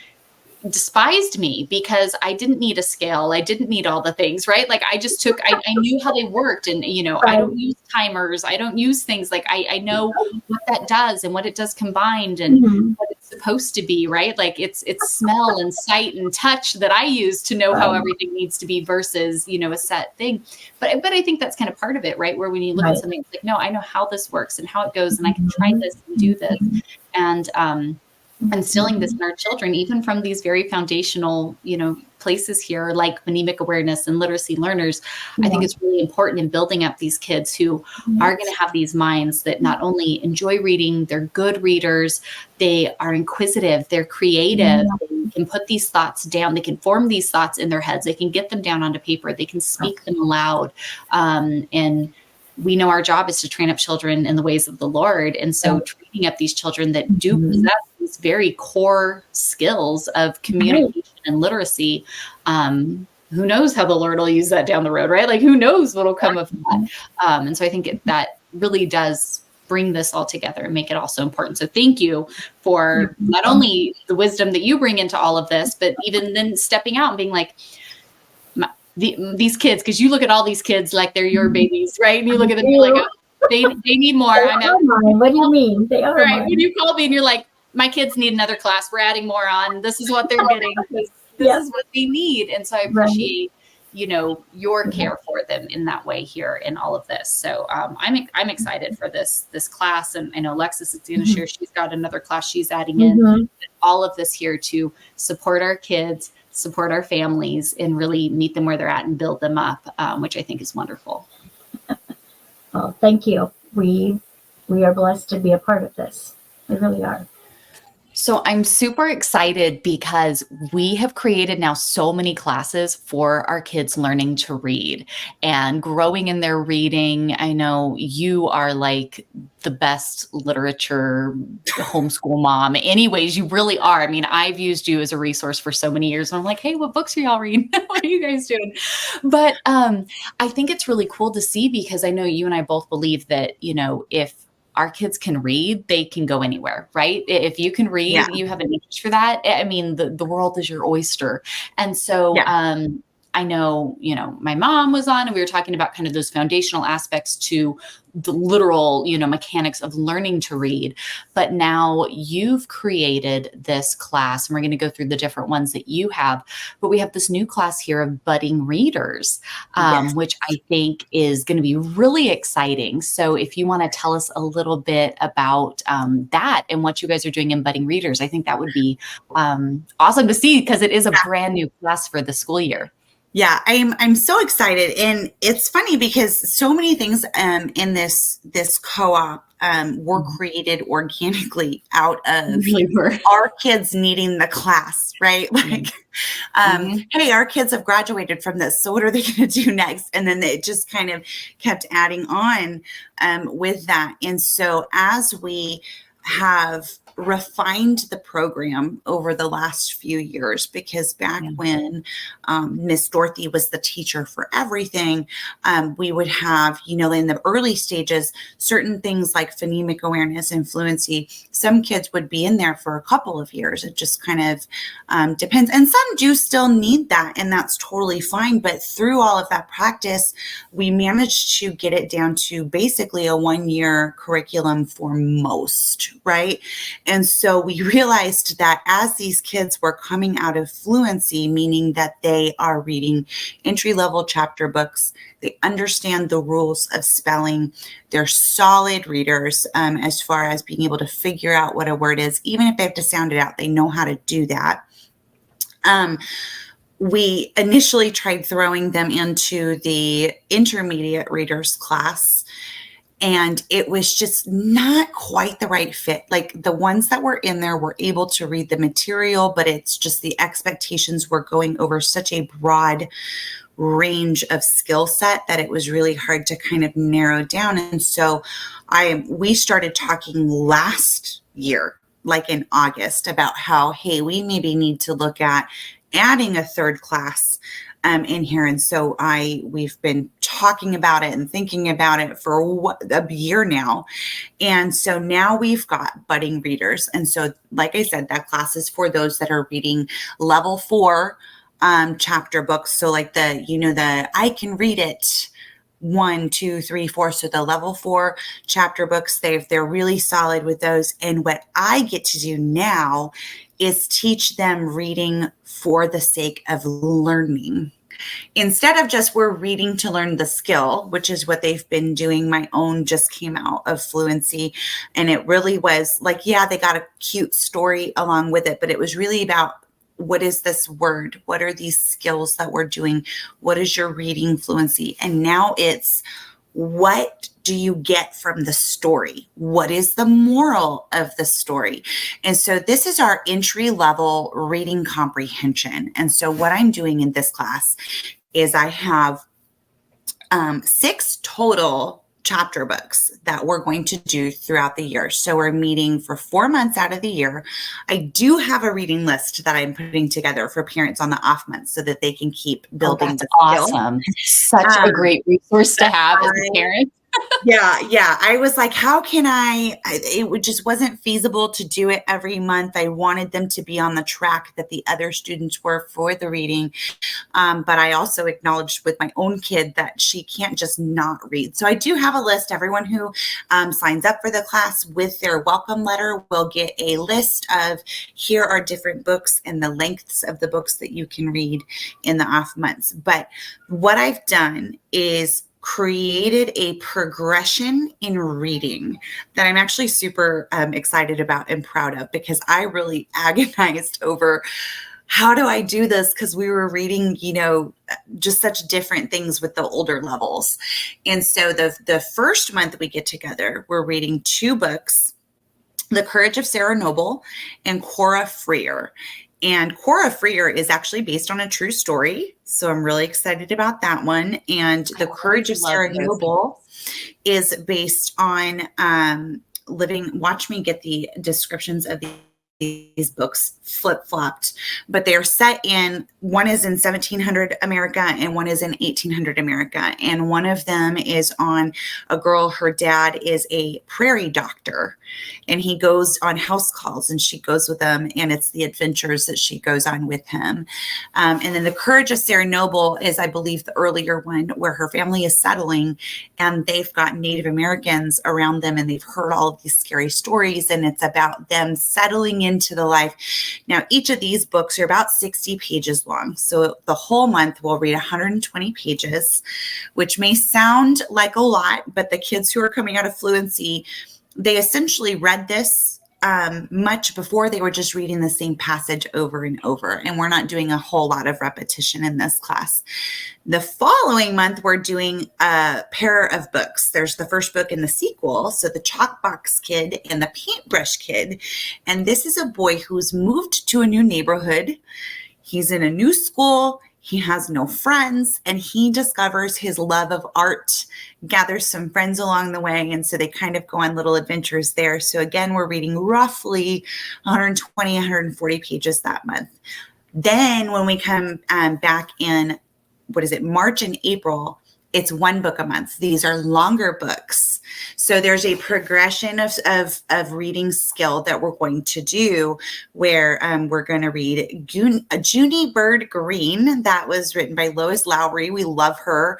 despised me because I didn't need a scale. I didn't need all the things, right? Like I just took, I knew how they worked, and, you know, I don't use timers. I don't use things like I know what that does and what it does combined and what it's supposed to be, right? Like it's smell and sight and touch that I use to know how everything needs to be versus, you know, a set thing. But I think that's kind of part of it, right? Where when you look at something, it's like, no, I know how this works and how it goes, and I can try this and do this. And, instilling this in our children, even from these very foundational, you know, places here like phonemic awareness and literacy learners, I think it's really important in building up these kids who are going to have these minds that not only enjoy reading, they're good readers, they are inquisitive, they're creative, they can put these thoughts down, they can form these thoughts in their heads, they can get them down onto paper, they can speak them aloud, and we know our job is to train up children in the ways of the Lord. And so training up these children that do possess these very core skills of communication and literacy, who knows how the Lord will use that down the road, right? Like who knows what'll come of that. And so I think that really does bring this all together and make it all so important. So thank you for not only the wisdom that you bring into all of this, but even then stepping out and being like, these kids, because you look at all these kids like they're your babies, right? And you look at them and you're like, oh, they need more. What do you mean? They are right. When you call me and you're like, my kids need another class. We're adding more on. This is what they're getting. This is what they need. And so I appreciate, you know, your care for them in that way here in all of this. So I'm excited for this class. And I know Alexis is going to share. She's got another class she's adding in. All of this here to support our kids, support our families, and really meet them where they're at and build them up, which I think is wonderful. Well, thank you. We are blessed to be a part of this. We really are. So I'm super excited because we have created now so many classes for our kids learning to read and growing in their reading. I know you are like the best literature homeschool mom. Anyways, you really are. I mean, I've used you as a resource for so many years. And I'm like, hey, what books are y'all reading? What are you guys doing? But I think it's really cool to see, because I know you and I both believe that, you know, if our kids can read, they can go anywhere, right? If you can read, you have an interest for that. I mean, the world is your oyster. And so I know, you know, my mom was on and we were talking about kind of those foundational aspects to the literal, you know, mechanics of learning to read. But now you've created this class, and we're going to go through the different ones that you have. But we have this new class here of budding readers, which I think is going to be really exciting. So if you want to tell us a little bit about that and what you guys are doing in budding readers, I think that would be awesome to see, because it is a brand new class for the school year. Yeah, I'm so excited. And it's funny because so many things in this co-op were created organically out of our kids needing the class, right? Like, hey, our kids have graduated from this, so what are they going to do next? And then it just kind of kept adding on with that. And so as we have refined the program over the last few years, because back when Miss Dorothy was the teacher for everything, we would have, in the early stages, certain things like phonemic awareness and fluency. Some kids would be in there for a couple of years. It just kind of depends. And some do still need that, and that's totally fine. But through all of that practice, we managed to get it down to basically a 1-year curriculum for most, right? And so we realized that as these kids were coming out of fluency, meaning that they are reading entry-level chapter books, they understand the rules of spelling, they're solid readers as far as being able to figure out what a word is. Even if they have to sound it out, they know how to do that. We initially tried throwing them into the intermediate readers class, and it was just not quite the right fit. Like, the ones that were in there were able to read the material, but it's just the expectations were going over such a broad range of skill set that it was really hard to kind of narrow down. And so we started talking last year, like in August, about how, hey, we maybe need to look at adding a third class in here. And so we've been talking about it and thinking about it for a year now. And so now we've got budding readers. And so, like I said, that class is for those that are reading level 4 chapter books. So like the I can read it 1, 2, 3, 4. So the level 4 chapter books, they're really solid with those. And what I get to do now is teach them reading for the sake of learning. Instead of just we're reading to learn the skill, which is what they've been doing. My own just came out of fluency, and it really was like, yeah, they got a cute story along with it, but it was really about, what is this word? What are these skills that we're doing? What is your reading fluency? And now it's, what do you get from the story? What is the moral of the story? And so this is our entry level reading comprehension. And so what I'm doing in this class is I have 6 total chapter books that we're going to do throughout the year. So we're meeting for 4 months out of the year. I do have a reading list that I'm putting together for parents on the off months so that they can keep building the skill. Awesome. Such a great resource to have as a parent. Yeah. I was like, how can it just wasn't feasible to do it every month. I wanted them to be on the track that the other students were for the reading. But I also acknowledged with my own kid that she can't just not read. So I do have a list. Everyone who signs up for the class with their welcome letter will get a list of, here are different books and the lengths of the books that you can read in the off months. But what I've done is created a progression in reading that I'm actually super excited about and proud of, because I really agonized over, how do I do this? Because we were reading, just such different things with the older levels. And so the first month we get together, we're reading 2 books, The Courage of Sarah Noble and Cora Freer. And Cora Freer is actually based on a true story. So I'm really excited about that one. And The Courage of Sarah Noble is based on watch me get the descriptions of these books flip-flopped, but they are set in, one is in 1700 America and one is in 1800 America. And one of them is on a girl, her dad is a prairie doctor, and he goes on house calls and she goes with them, and it's the adventures that she goes on with him. And then The Courage of Sarah Noble is, I believe, the earlier one, where her family is settling and they've got Native Americans around them and they've heard all of these scary stories, and it's about them settling into the life. Now, each of these books are about 60 pages long. So the whole month we'll read 120 pages, which may sound like a lot, but the kids who are coming out of fluency, they essentially read this much before. They were just reading the same passage over and over, and we're not doing a whole lot of repetition in this class. The following month, we're doing a pair of books. There's the first book and the sequel, so The Chalkbox Kid and The Paintbrush Kid. And this is a boy who's moved to a new neighborhood. He's in a new school. He has no friends, and he discovers his love of art, gathers some friends along the way. And so they kind of go on little adventures there. So again, we're reading roughly 120, 140 pages that month. Then when we come back in, March and April, it's one book a month. These are longer books. So there's a progression of reading skill that we're going to do where we're going to read Junie Bird Green. That was written by Lois Lowry. We love her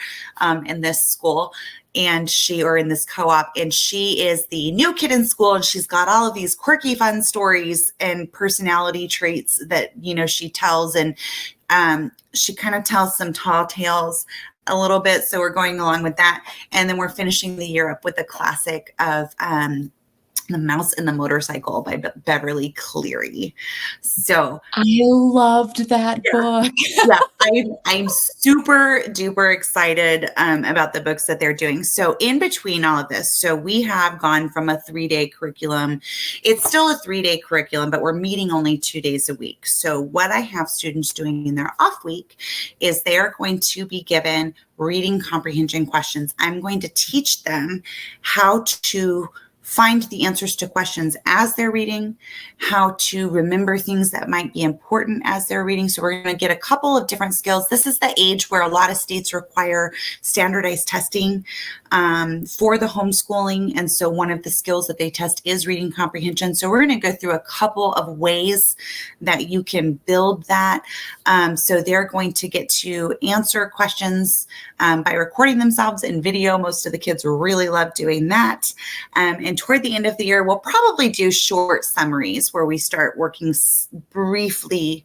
in this school. And in this co-op, and she is the new kid in school, and she's got all of these quirky, fun stories and personality traits that, she tells, and she kind of tells some tall tales a little bit. So we're going along with that. And then we're finishing the year up with a classic of The Mouse and the Motorcycle by Beverly Cleary. So I loved that book. I'm super duper excited about the books that they're doing. So in between all of this, so we have gone from a 3-day curriculum. It's still a 3-day curriculum, but we're meeting only 2 days a week. So what I have students doing in their off week is they are going to be given reading comprehension questions. I'm going to teach them how to find the answers to questions as they're reading, how to remember things that might be important as they're reading. So we're going to get a couple of different skills. This is the age where a lot of states require standardized testing for the homeschooling. And so one of the skills that they test is reading comprehension. So we're going to go through a couple of ways that you can build that. So they're going to get to answer questions by recording themselves in video. Most of the kids really love doing that. And toward the end of the year, we'll probably do short summaries where we start working briefly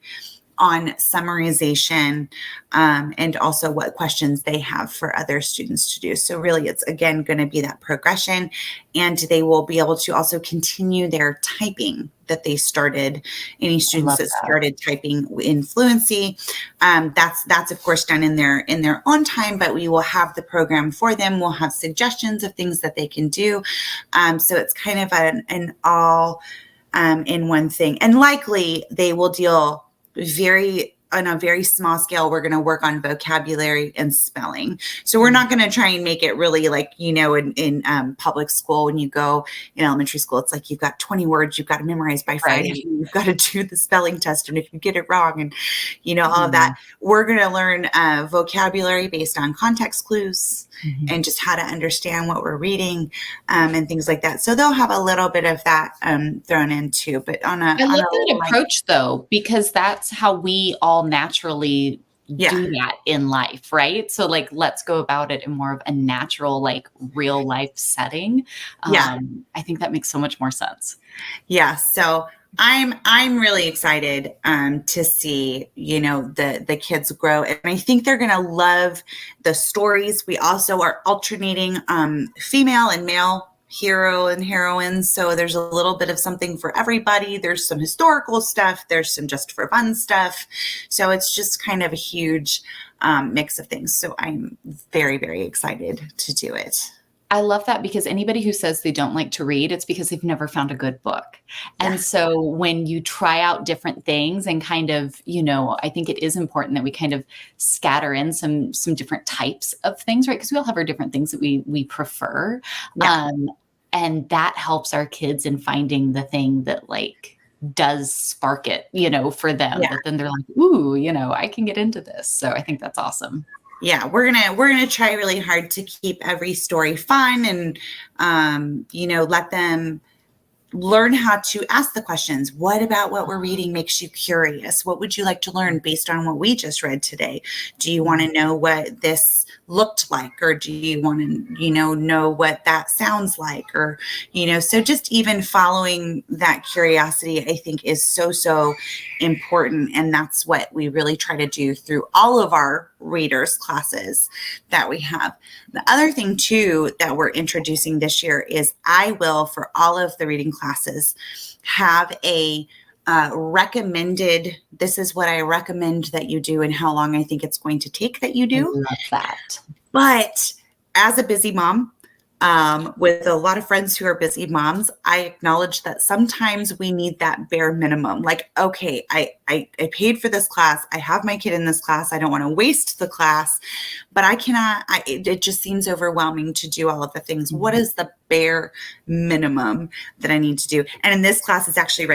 on summarization and also what questions they have for other students to do. So really, it's again going to be that progression, and they will be able to also continue their typing that they started. Any students that started typing in Fluency, that's of course done in their own time, but we will have the program for them. We'll have suggestions of things that they can do. So it's kind of an all in one thing, and likely they will deal on a very small scale. We're going to work on vocabulary and spelling. So we're not going to try and make it really like, in public school, when you go in elementary school, it's like you've got 20 words you've got to memorize by Friday. Right. You've got to do the spelling test. And if you get it wrong and, all of that, we're going to learn vocabulary based on context clues and just how to understand what we're reading and things like that. So they'll have a little bit of that thrown in too. But I love that approach though, because that's how we all naturally do that in life, right? So like, let's go about it in more of a natural, like real life setting. I think that makes so much more sense. Yeah. So I'm really excited to see, the kids grow. And I think they're going to love the stories. We also are alternating female and male hero and heroines. So there's a little bit of something for everybody. There's some historical stuff. There's some just for fun stuff. So it's just kind of a huge mix of things. So I'm very, very excited to do it. I love that, because anybody who says they don't like to read, it's because they've never found a good book. And so when you try out different things and kind of, I think it is important that we kind of scatter in some different types of things, right? Because we all have our different things that we prefer. And that helps our kids in finding the thing that like does spark it, for them. That then they're like, ooh, I can get into this. So I think that's awesome. Yeah, we're gonna try really hard to keep every story fun and let them learn how to ask the questions. What about what we're reading makes you curious? What would you like to learn based on what we just read today? Do you want to know what this looked like? Or do you want to, know what that sounds like? Or, so just even following that curiosity, I think is so important. And that's what we really try to do through all of our readers classes that we have. The other thing too that we're introducing this year is I will, for all of the reading classes, have a recommended, this is what I recommend that you do and how long I think it's going to take that you do. I love that. But as a busy mom, with a lot of friends who are busy moms, I acknowledge that sometimes we need that bare minimum. Like, okay, I paid for this class. I have my kid in this class. I don't want to waste the class, but I cannot, it just seems overwhelming to do all of the things. What is the bare minimum that I need to do? And in this class, it's actually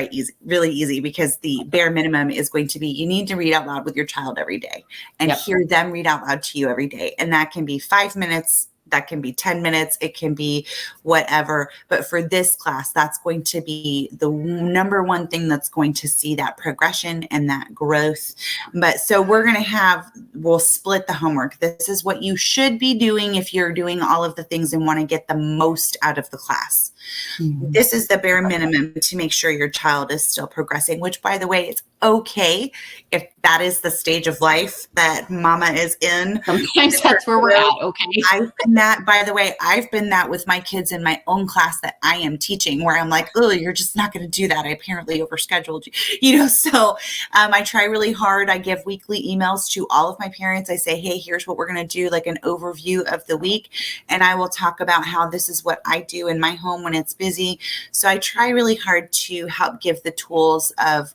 really easy, because the bare minimum is going to be, you need to read out loud with your child every day and hear them read out loud to you every day. And that can be 5 minutes. That can be 10 minutes. It can be whatever. But for this class, that's going to be the number one thing that's going to see that progression and that growth. But so we'll split the homework. This is what you should be doing if you're doing all of the things and want to get the most out of the class. Mm-hmm. This is the bare minimum to make sure your child is still progressing, which, by the way, it's okay if that is the stage of life that mama is in. Sometimes that's where we're at. Okay. I've been that, by the way, I've been that with my kids in my own class that I am teaching, where I'm like, oh, you're just not going to do that. I apparently overscheduled you, so I try really hard. I give weekly emails to all of my parents. I say, hey, here's what we're going to do, like an overview of the week. And I will talk about how this is what I do in my home when it's busy. So I try really hard to help give the tools of,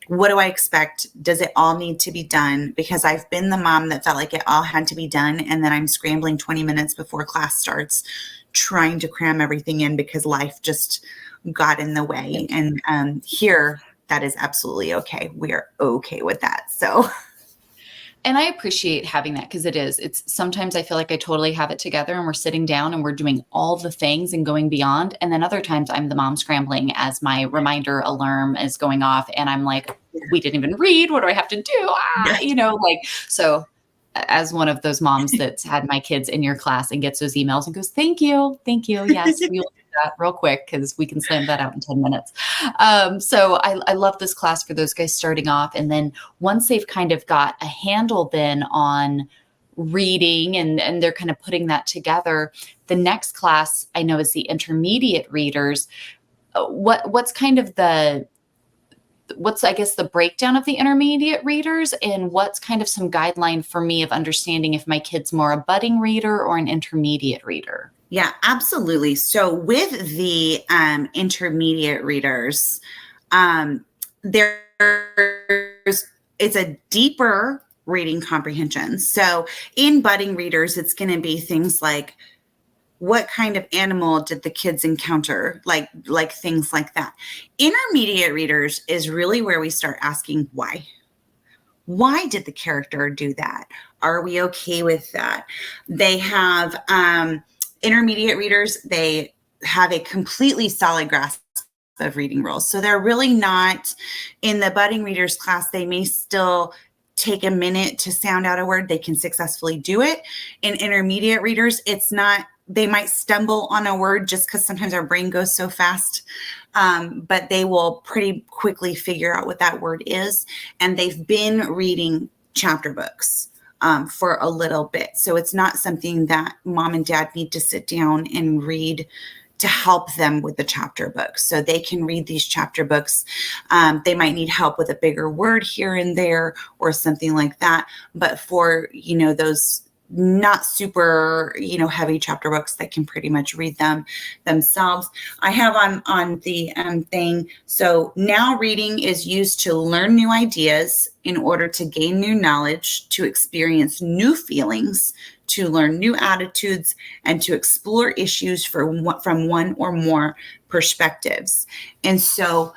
what do I expect? Does it all need to be done? Because I've been the mom that felt like it all had to be done. And then I'm scrambling 20 minutes before class starts, trying to cram everything in because life just got in the way. And here, that is absolutely okay. We're okay with that. So. And I appreciate having that, because it's sometimes I feel like I totally have it together and we're sitting down and we're doing all the things and going beyond. And then other times I'm the mom scrambling as my reminder alarm is going off and I'm like, we didn't even read. What do I have to do? So as one of those moms that's had my kids in your class and gets those emails and goes, thank you. Yes, we will do that real quick because we can slam that out in 10 minutes. So I love this class for those guys starting off. And then once they've kind of got a handle then on reading and they're kind of putting that together, the next class I know is the intermediate readers. What's I guess the breakdown of the intermediate readers, and what's kind of some guideline for me of understanding if my kid's more a budding reader or an intermediate reader? Yeah, absolutely. So with the intermediate readers, it's a deeper reading comprehension. So in budding readers, it's going to be things like, what kind of animal did the kids encounter? Like things like that. Intermediate readers is really where we start asking why. Why did the character do that? Are we okay with that? They have intermediate readers. They have a completely solid grasp of reading rules. So they're really not in the budding readers class. They may still take a minute to sound out a word. They can successfully do it. In intermediate readers, it's not. They might stumble on a word just because sometimes our brain goes so fast, but they will pretty quickly figure out what that word is. And they've been reading chapter books for a little bit. So it's not something that mom and dad need to sit down and read to help them with the chapter books. So they can read these chapter books. They might need help with a bigger word here and there or something like that. But for, those not super, heavy chapter books that can pretty much read them themselves. I have on the thing. So now reading is used to learn new ideas in order to gain new knowledge, to experience new feelings, to learn new attitudes, and to explore issues from one or more perspectives. And so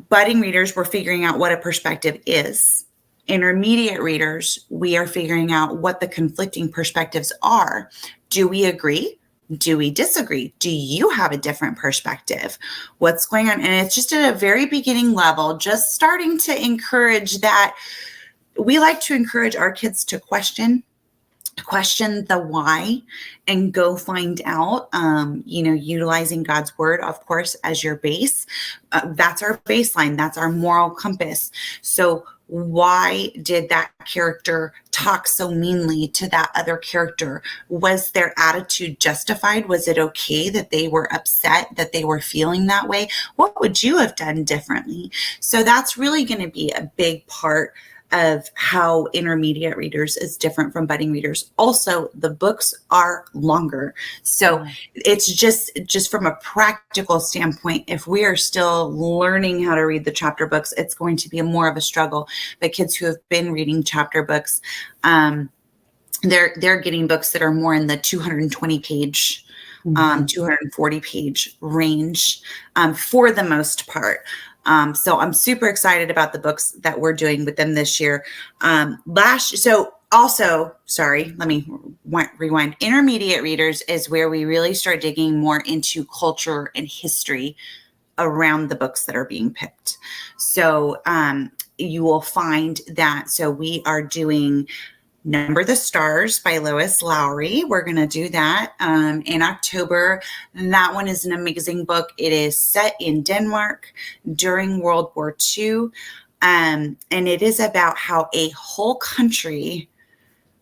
budding readers, we're figuring out what a perspective is. Intermediate readers, we are figuring out what the conflicting perspectives are. Do we agree? Do we disagree? Do you have a different perspective? What's going on? And it's just at a very beginning level, just starting to encourage that. We like to encourage our kids to question the why and go find out, utilizing God's word, of course, as your base. That's our baseline. That's our moral compass. So why did that character talk so meanly to that other character? Was their attitude justified? Was it okay that they were upset, that they were feeling that way? What would you have done differently? So that's really going to be a big part of how intermediate readers is different from budding readers. Also, the books are longer. So it's just from a practical standpoint, if we are still learning how to read the chapter books, it's going to be more of a struggle. But kids who have been reading chapter books, they're getting books that are more in the 220 page, 240 page range for the most part. So I'm super excited about the books that we're doing with them this year. Sorry, let me rewind. Intermediate readers is where we really start digging more into culture and history around the books that are being picked. So you will find that. So we are doing Number the Stars by Lois Lowry. We're going to do that in October. That one is an amazing book. It is set in Denmark during World War II. And it is about how a whole country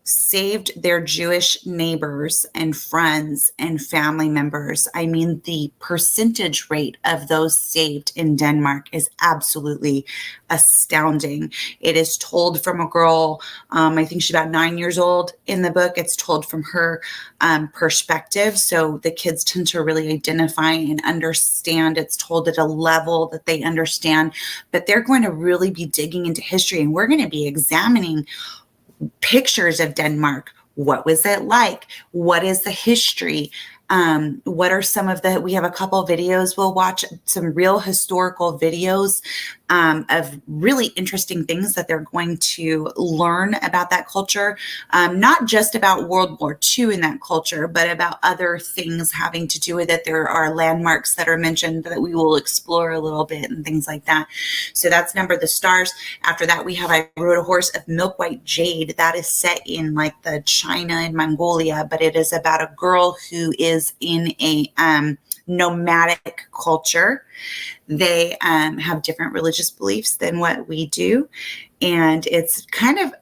saved their Jewish neighbors and friends and family members. I mean, the percentage rate of those saved in Denmark is absolutely astounding. It is told from a girl, I think she's about 9 years old in the book. It's told from her perspective. So the kids tend to really identify and understand. It's told at a level that they understand, but they're going to really be digging into history, and we're going to be examining pictures of Denmark. What was it like? What is the history? What are some of we have a couple videos. We'll watch some real historical videos of really interesting things that they're going to learn about that culture. Not just about World War II in that culture, but about other things having to do with it. There are landmarks that are mentioned that we will explore a little bit and things like that. So that's Number the Stars. After that, we have I Rode a Horse of Milk White Jade. That is set in like the China and Mongolia, but it is about a girl who is in a nomadic culture. They have different religious beliefs than what we do. And it's kind of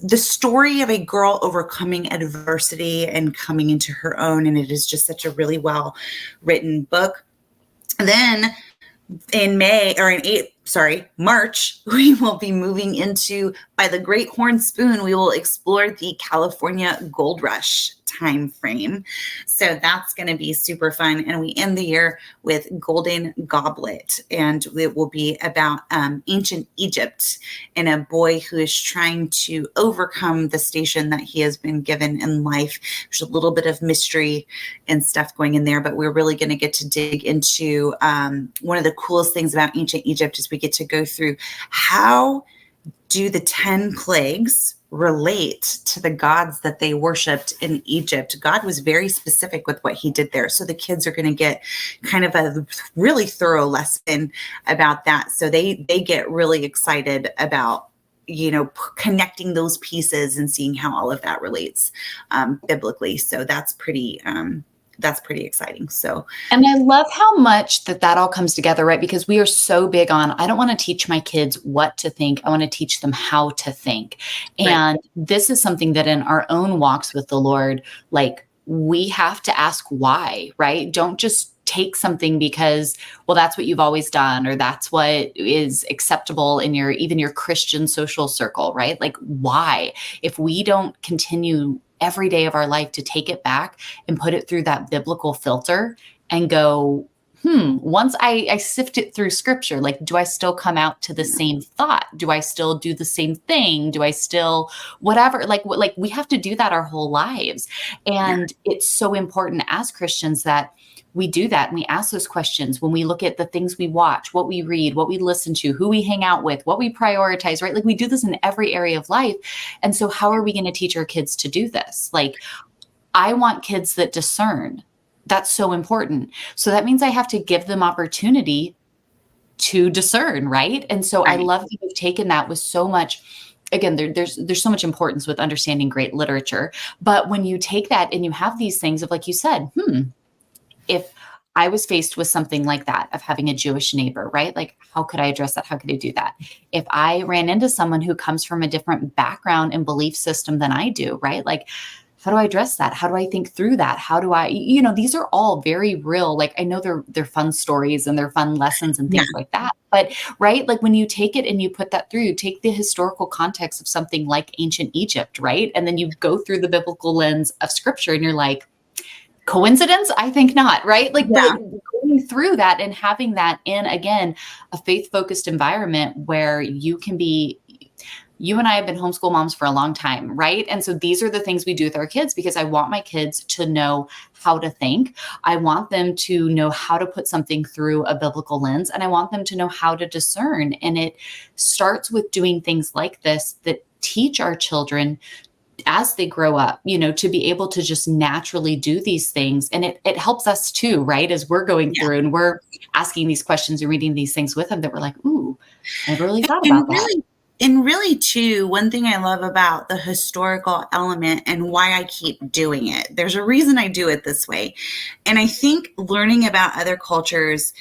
the story of a girl overcoming adversity and coming into her own. And it is just such a really well written book. Then in March, we will be moving into By the Great Horn Spoon. We will explore the California Gold Rush time frame. So that's going to be super fun. And we end the year with Golden Goblet, and it will be about ancient Egypt and a boy who is trying to overcome the station that he has been given in life. There's a little bit of mystery and stuff going in there, but we're really going to get to dig into one of the coolest things about ancient Egypt is we get to go through how do the 10 plagues relate to the gods that they worshiped in Egypt. God was very specific with what he did there. So the kids are going to get kind of a really thorough lesson about that. So they get really excited about, connecting those pieces and seeing how all of that relates biblically. So that's pretty exciting. So, and I love how much that all comes together, right? Because we are so big on, I don't want to teach my kids what to think. I want to teach them how to think. And this is something that in our own walks with the Lord, like we have to ask why, right? Don't just take something because, well, that's what you've always done, or that's what is acceptable in even your Christian social circle, right? Like why? If we don't continue every day of our life to take it back and put it through that biblical filter and go, once I sift it through scripture, like, do I still come out to the same thought? Do I still do the same thing? Do I still whatever? Like we have to do that our whole lives. And it's so important as Christians that we do that. And we ask those questions when we look at the things we watch, what we read, what we listen to, who we hang out with, what we prioritize, right? Like we do this in every area of life. And so how are we going to teach our kids to do this? Like, I want kids that discern. That's so important. So that means I have to give them opportunity to discern, right? And so I love that you've taken that with so much. Again, there's so much importance with understanding great literature. But when you take that and you have these things of, like you said, if I was faced with something like that, of having a Jewish neighbor, right? Like, how could I address that? How could I do that? If I ran into someone who comes from a different background and belief system than I do, right? Like, how do I address that? How do I think through that? How do I, these are all very real. Like, I know they're fun stories and they're fun lessons and things like that. But right, like when you take it and you put that through, you take the historical context of something like ancient Egypt, right? And then you go through the biblical lens of scripture and you're like, coincidence? I think not, right? Like, but going through that and having that in, again, a faith-focused environment where you and I have been homeschool moms for a long time, right? And so these are the things we do with our kids, because I want my kids to know how to think. I want them to know how to put something through a biblical lens, and I want them to know how to discern. And it starts with doing things like this that teach our children as they grow up, to be able to just naturally do these things. And it helps us too, right? As we're going through and we're asking these questions and reading these things with them, that we're like, ooh, I never really thought about that. And really, too, one thing I love about the historical element and why I keep doing it, there's a reason I do it this way. And I think learning about other cultures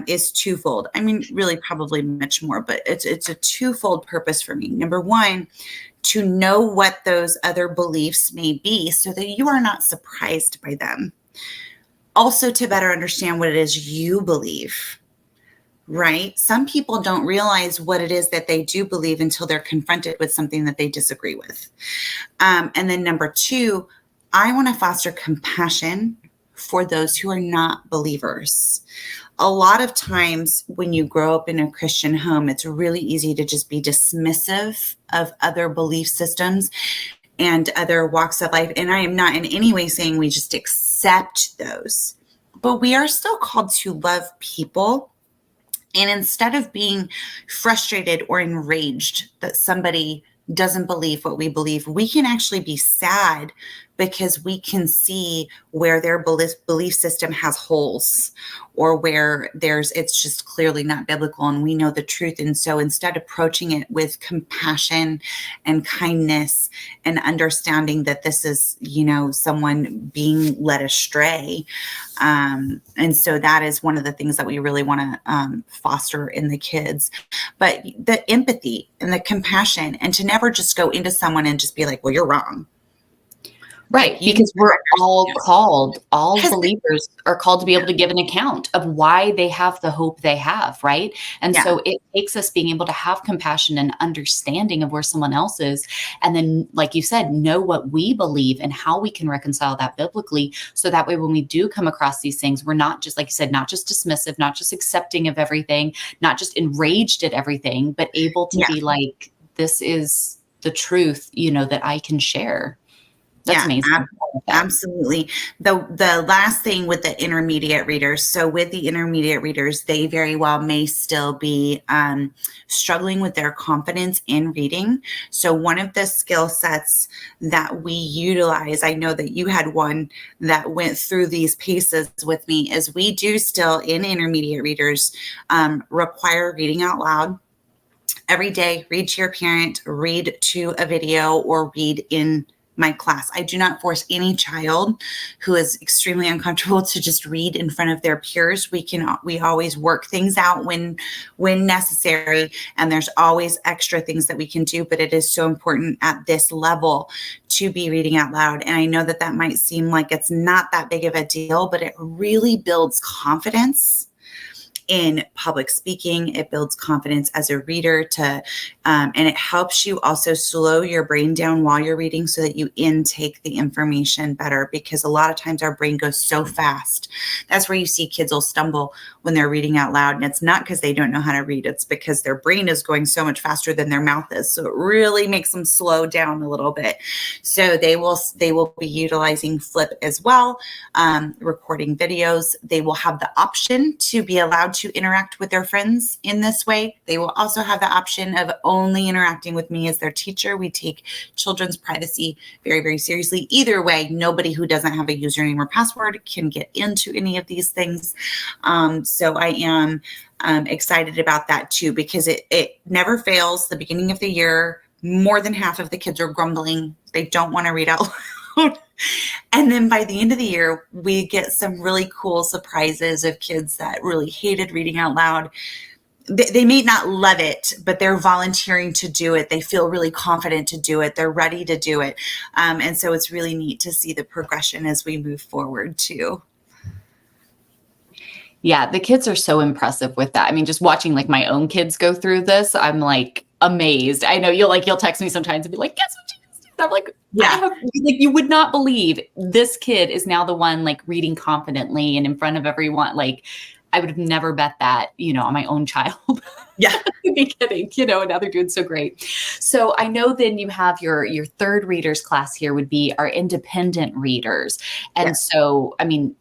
is twofold. I mean, really probably much more, but it's a twofold purpose for me. Number one, to know what those other beliefs may be so that you are not surprised by them. Also, to better understand what it is you believe. Right? Some people don't realize what it is that they do believe until they're confronted with something that they disagree with. And then number two, I want to foster compassion for those who are not believers. A lot of times when you grow up in a Christian home, it's really easy to just be dismissive of other belief systems and other walks of life. And I am not in any way saying we just accept those, but we are still called to love people. And instead of being frustrated or enraged that somebody doesn't believe what we believe, we can actually be sad because we can see where their belief system has holes, or where it's just clearly not biblical and we know the truth. And so instead approaching it with compassion and kindness and understanding that this is, someone being led astray. And so that is one of the things that we really want to foster in the kids. But the empathy and the compassion, and to never just go into someone and just be like, well, you're wrong. Right, because we're all called, all believers are called to be able to give an account of why they have the hope they have, right? And so it takes us being able to have compassion and understanding of where someone else is. And then, like you said, know what we believe and how we can reconcile that biblically. So that way, when we do come across these things, we're not just, like you said, not just dismissive, not just accepting of everything, not just enraged at everything, but able to be like, this is the truth, that I can share. That's amazing. Absolutely. The last thing with the intermediate readers. So with the intermediate readers, they very well may still be struggling with their confidence in reading. So one of the skill sets that we utilize, I know that you had one that went through these paces with me, is we do still in intermediate readers require reading out loud. Every day, read to your parent, read to a video, or read in my class. I do not force any child who is extremely uncomfortable to just read in front of their peers. We always work things out when necessary, and there's always extra things that we can do, but it is so important at this level to be reading out loud. And I know that might seem like it's not that big of a deal, but it really builds confidence in public speaking. It builds confidence as a reader and it helps you also slow your brain down while you're reading so that you intake the information better, because a lot of times our brain goes so fast. That's where you see kids will stumble when they're reading out loud. And it's not because they don't know how to read. It's because their brain is going so much faster than their mouth is. So it really makes them slow down a little bit. So they will be utilizing Flip as well, recording videos. They will have the option to be allowed to interact with their friends in this way. They will also have the option of only interacting with me as their teacher. We take children's privacy very, very seriously. Either way, nobody who doesn't have a username or password can get into any of these things. So I am excited about that too, because it never fails. The beginning of the year, more than half of the kids are grumbling. They don't want to read out loud. And then by the end of the year, we get some really cool surprises of kids that really hated reading out loud. they may not love it, but they're volunteering to do it. They feel really confident to do it. They're ready to do it. And so it's really neat to see the progression as we move forward too. Yeah, the kids are so impressive with that. I mean, just watching like my own kids go through this, I'm like amazed. I know you'll text me sometimes and be like, guess what you just did? I'm like, yeah, like you would not believe this kid is now the one like reading confidently and in front of everyone. Like I would have never bet that, on my own child. Yeah. To be kidding, and now they're doing so great. So I know then you have your third readers class here would be our independent readers. And so, I mean,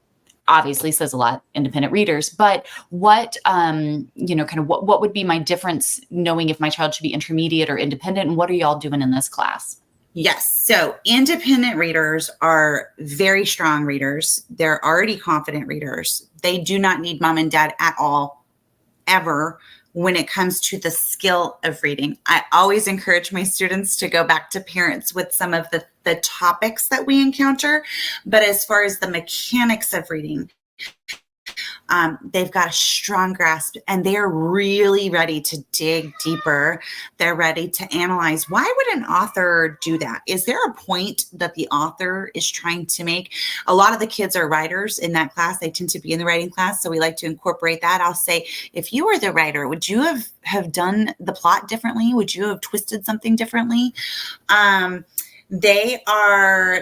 obviously says a lot, independent readers, but what, kind of what would be my difference knowing if my child should be intermediate or independent, and what are y'all doing in this class? Yes. So independent readers are very strong readers. They're already confident readers. They do not need mom and dad at all, ever, when it comes to the skill of reading. I always encourage my students to go back to parents with some of the topics that we encounter. But as far as the mechanics of reading, they've got a strong grasp and they're really ready to dig deeper. They're ready to analyze. Why would an author do that? Is there a point that the author is trying to make? A lot of the kids are writers in that class. They tend to be in the writing class. So we like to incorporate that. I'll say, if you were the writer, would you have done the plot differently? Would you have twisted something differently?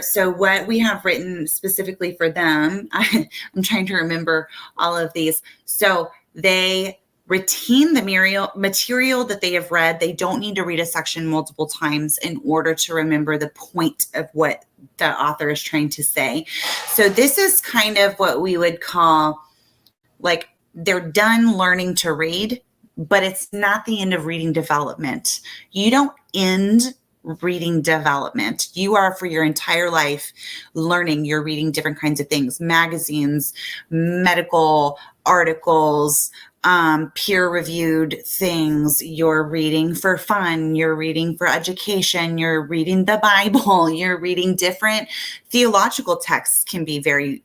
So what we have written specifically for them, I'm trying to remember all of these. So they retain the material that they have read. They don't need to read a section multiple times in order to remember the point of what the author is trying to say. So this is kind of what we would call, like, they're done learning to read, but it's not the end of reading development. You don't end reading development. You are for your entire life learning. You're reading different kinds of things, magazines, medical articles, peer-reviewed things. You're reading for fun. You're reading for education. You're reading the Bible. You're reading different theological texts. Can be very,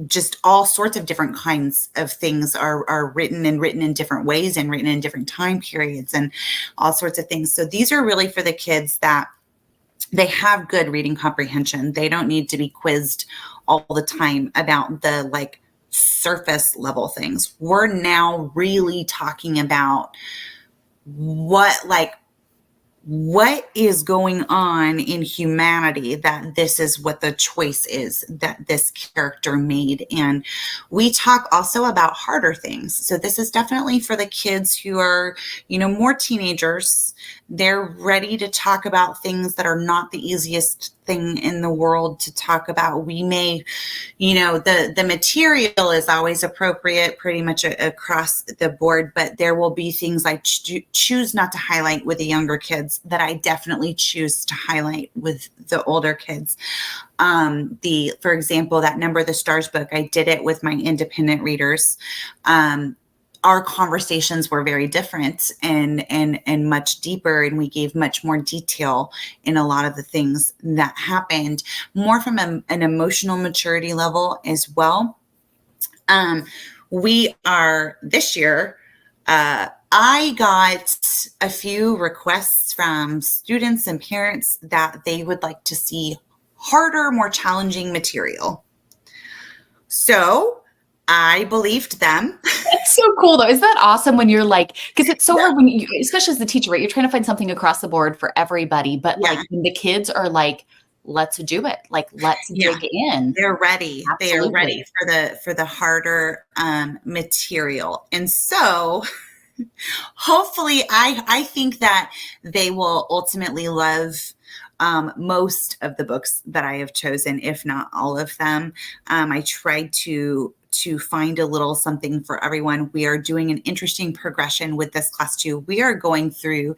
just all sorts of different kinds of things are written in different ways and written in different time periods and all sorts of things. So these are really for the kids that they have good reading comprehension. They don't need to be quizzed all the time about the like surface level things. We're now really talking about what is going on in humanity, that this is what the choice is that this character made. And we talk also about harder things. So this is definitely for the kids who are, more teenagers. They're ready to talk about things that are not the easiest thing in the world to talk about. We may, the material is always appropriate pretty much across the board, but there will be things I choose not to highlight with the younger kids that I definitely choose to highlight with the older kids. For example, that Number of the Stars book, I did it with my independent readers. Our conversations were very different and much deeper, and we gave much more detail in a lot of the things that happened, more from an emotional maturity level as well. We are this year, I got a few requests from students and parents that they would like to see harder, more challenging material. So I believed them. It's so cool though. Is that awesome when you're like, because it's so hard when you, especially as the teacher, right? You're trying to find something across the board for everybody, but like when the kids are like, let's do it. Like, let's dig in. They're ready. Absolutely. They are ready for the harder material. And so hopefully I think that they will ultimately love most of the books that I have chosen, if not all of them. I tried to find a little something for everyone. We are doing an interesting progression with this class too. We are going through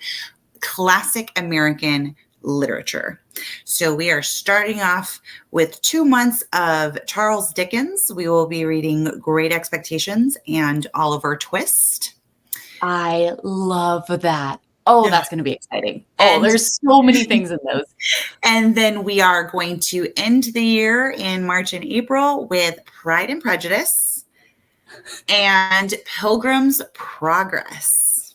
classic American literature. So we are starting off with 2 months of Charles Dickens. We will be reading Great Expectations and Oliver Twist. I love that. Oh, that's going to be exciting. There's so many things in those. And then we are going to end the year in March and April with Pride and Prejudice. and Pilgrim's Progress.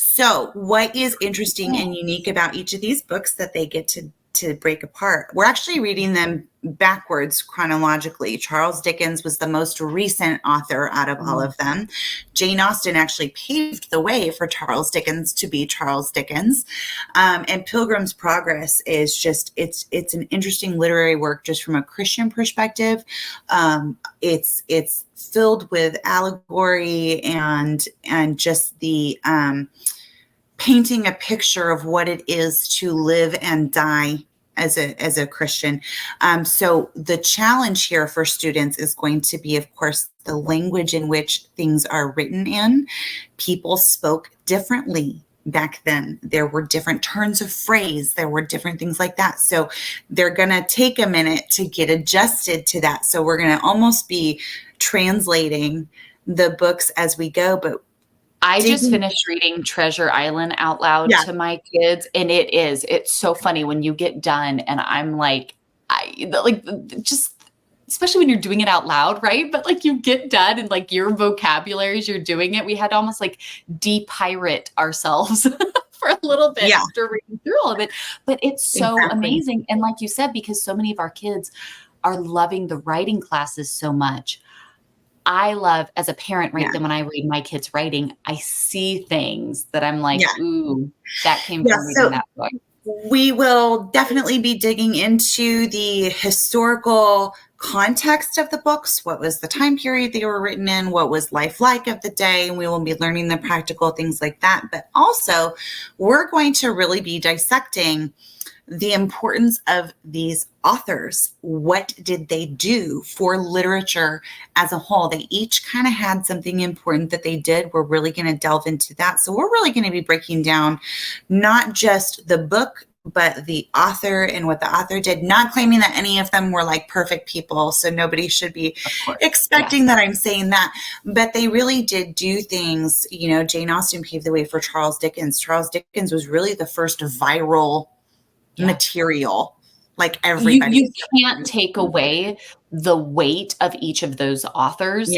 So what is interesting and unique about each of these books that they get to break apart? We're actually reading them backwards chronologically. Charles Dickens was the most recent author out of all of them. Jane Austen actually paved the way for Charles Dickens to be Charles Dickens. And Pilgrim's Progress is just, it's an interesting literary work just from a Christian perspective. It's filled with allegory and just the painting a picture of what it is to live and die as a Christian. So the challenge here for students is going to be, of course, the language in which things are written in. People spoke differently back then. There were different turns of phrase. There were different things like that. So they're going to take a minute to get adjusted to that. So we're going to almost be translating the books as we go, but I just finished reading Treasure Island out loud to my kids, and it's so funny when you get done and I'm like, just especially when you're doing it out loud, right? But like you get done and like your vocabulary as you're doing it, we had to almost like de-pirate ourselves for a little bit after reading through all of it. But it's so amazing. And like you said, because so many of our kids are loving the writing classes so much, I love, as a parent, right, then when I read my kids' writing, I see things that I'm like, ooh, that came from reading that book. We will definitely be digging into the historical context of the books. What was the time period they were written in? What was life like of the day? And we will be learning the practical things like that. But also, we're going to really be dissecting the importance of these authors. What did they do for literature as a whole? They each kind of had something important that they did. We're really going to delve into that. So we're really going to be breaking down not just the book, but the author and what the author did, not claiming that any of them were like perfect people. So nobody should be expecting that I'm saying that, but they really did do things. You know, Jane Austen paved the way for Charles Dickens. Charles Dickens was really the first viral material, like everybody. You can't take away the weight of each of those authors,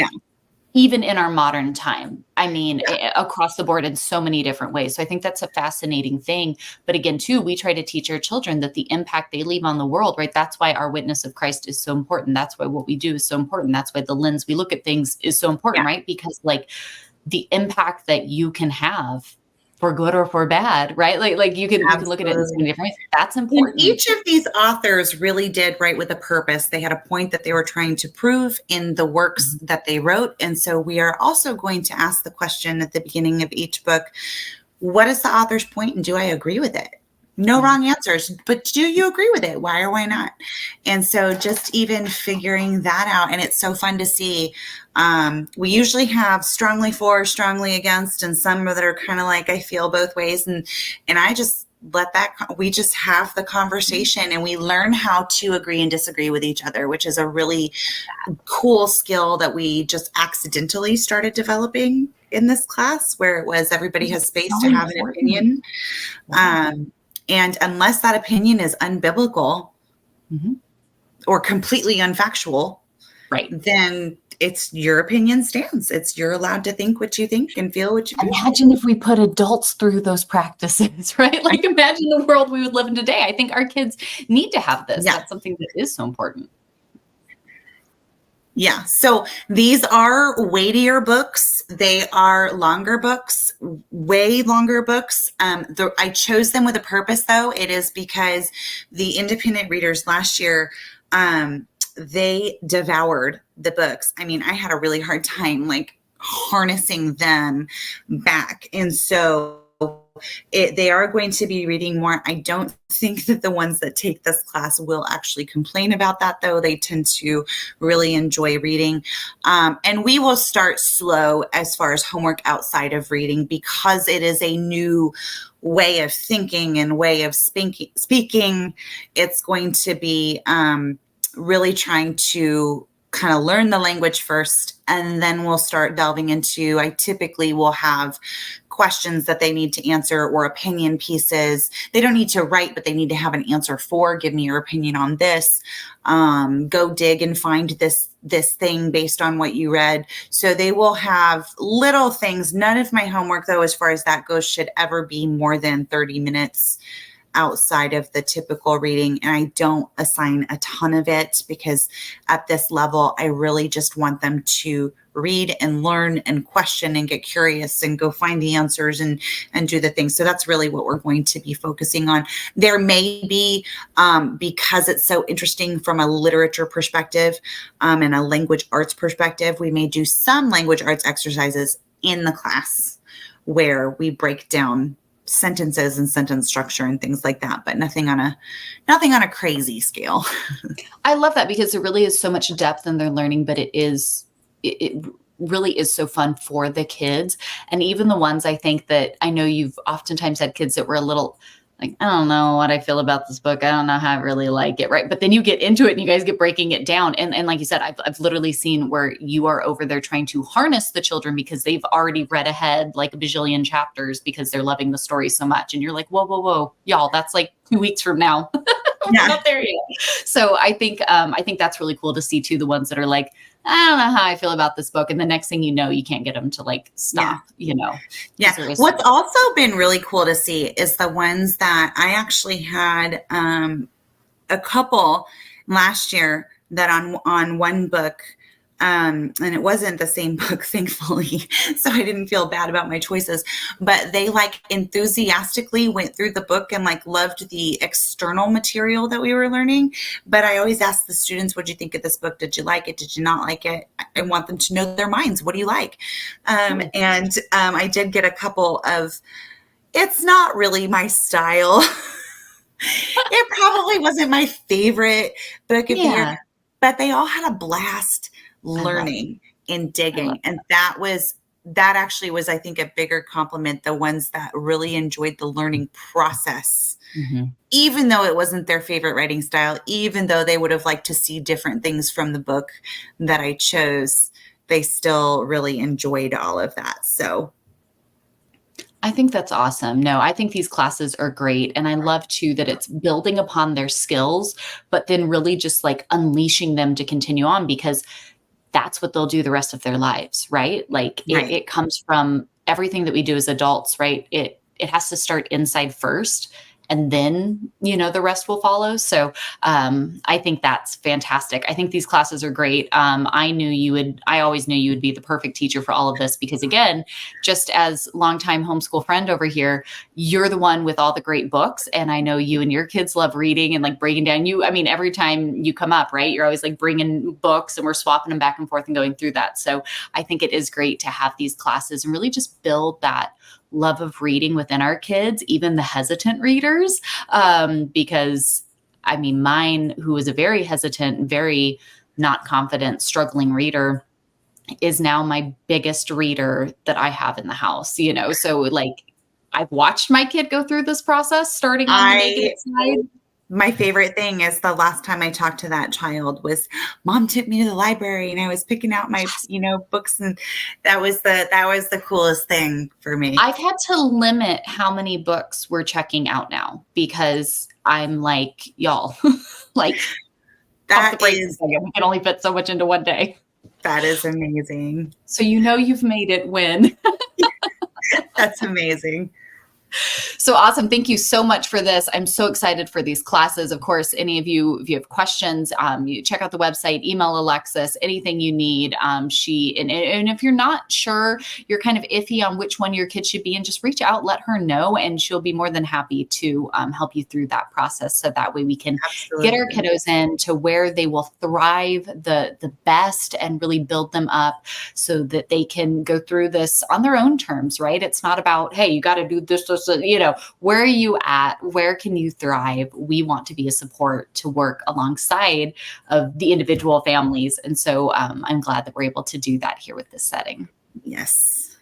even in our modern time. I mean, across the board in so many different ways. So I think that's a fascinating thing. But again, too, we try to teach our children that the impact they leave on the world, right? That's why our witness of Christ is so important. That's why what we do is so important. That's why the lens we look at things is so important, right? Because like the impact that you can have for good or for bad, right? Like you can look at it in so many different ways. That's important. And each of these authors really did write with a purpose. They had a point that they were trying to prove in the works that they wrote. And so we are also going to ask the question at the beginning of each book, what is the author's point and do I agree with it? No wrong answers, but do you agree with it? Why or why not? And so just even figuring that out. And it's so fun to see. We usually have strongly for, strongly against, and some that are kind of like, I feel both ways. And I just we just have the conversation and we learn how to agree and disagree with each other, which is a really cool skill that we just accidentally started developing in this class, where it was everybody has space to have an opinion. And unless that opinion is unbiblical or completely unfactual, then it's your opinion stands. You're allowed to think what you think and feel what you feel. Imagine if we put adults through those practices, right? Like imagine the world we would live in today. I think our kids need to have this. That's something that is so important. Yeah. So these are weightier books. They are longer books, way longer books. I chose them with a purpose, though. It is because the independent readers last year, they devoured the books. I mean, I had a really hard time like harnessing them back. And so they are going to be reading more. I don't think that the ones that take this class will actually complain about that, though. They tend to really enjoy reading. And we will start slow as far as homework outside of reading, because it is a new way of thinking and way of speaking. It's going to be really trying to kind of learn the language first, and then we'll start delving into, I typically will have questions that they need to answer or opinion pieces. They don't need to write, but they need to have an answer for, give me your opinion on this. Go dig and find this thing based on what you read. So they will have little things. None of my homework, though, as far as that goes, should ever be more than 30 minutes outside of the typical reading. And I don't assign a ton of it because at this level, I really just want them to read and learn and question and get curious and go find the answers and do the things. So that's really what we're going to be focusing on. There may be, because it's so interesting from a literature perspective and a language arts perspective, we may do some language arts exercises in the class where we break down sentences and sentence structure and things like that, but nothing on a crazy scale. I love that because there really is so much depth in their learning, but it really is so fun for the kids. And even the ones, I think that I know you've oftentimes had kids that were a little like, I don't know what I feel about this book. I don't know how I really like it. Right. But then you get into it and you guys get breaking it down. And like you said, I've literally seen where you are over there trying to harness the children because they've already read ahead like a bajillion chapters because they're loving the story so much. And you're like, whoa, y'all, that's like 2 weeks from now. We're not there yet. So I think that's really cool to see too, the ones that are like, I don't know how I feel about this book. And the next thing you know, you can't get them to like stop, you know. Yeah. What's also been really cool to see is the ones that I actually had a couple last year that on one book, and it wasn't the same book, thankfully, so I didn't feel bad about my choices, but they like enthusiastically went through the book and like loved the external material that we were learning. But I always ask the students, what'd you think of this book? Did you like it? Did you not like it? I want them to know their minds. What do you like? And I did get a couple of, it's not really my style. It probably wasn't my favorite book of the year, but they all had a blast learning and digging. And that actually was, I think, a bigger compliment, the ones that really enjoyed the learning process, even though it wasn't their favorite writing style, even though they would have liked to see different things from the book that I chose, they still really enjoyed all of that. So I think that's awesome. No, I think these classes are great. And I love too that it's building upon their skills, but then really just like unleashing them to continue on because that's what they'll do the rest of their lives, right? Like it comes from everything that we do as adults, right? It has to start inside first. And then, you know, the rest will follow. So I think that's fantastic. I think these classes are great. I always knew you would be the perfect teacher for all of this because again, just as longtime homeschool friend over here, you're the one with all the great books. And I know you and your kids love reading and like breaking down every time you come up, right? You're always like bringing books and we're swapping them back and forth and going through that. So I think it is great to have these classes and really just build that love of reading within our kids, even the hesitant readers, because I mean, mine, who is a very hesitant, very not confident, struggling reader, is now my biggest reader that I have in the house, you know? So like, I've watched my kid go through this process starting on the negative side. My favorite thing is the last time I talked to that child was Mom took me to the library and I was picking out my, books. And that was the coolest thing for me. I've had to limit how many books we're checking out now because I'm like, y'all, like we can only fit so much into one day. That is amazing. So, you've made it win. That's amazing. So awesome. Thank you so much for this. I'm so excited for these classes. Of course, any of you, if you have questions, you check out the website, email Alexis, anything you need. And if you're not sure, you're kind of iffy on which one your kid should be in, just reach out, let her know, and she'll be more than happy to help you through that process. So that way we can get our kiddos in to where they will thrive the best and really build them up so that they can go through this on their own terms, right? It's not about, hey, you got to do this, where are you at? Where can you thrive? We want to be a support to work alongside of the individual families. And so I'm glad that we're able to do that here with this setting. Yes.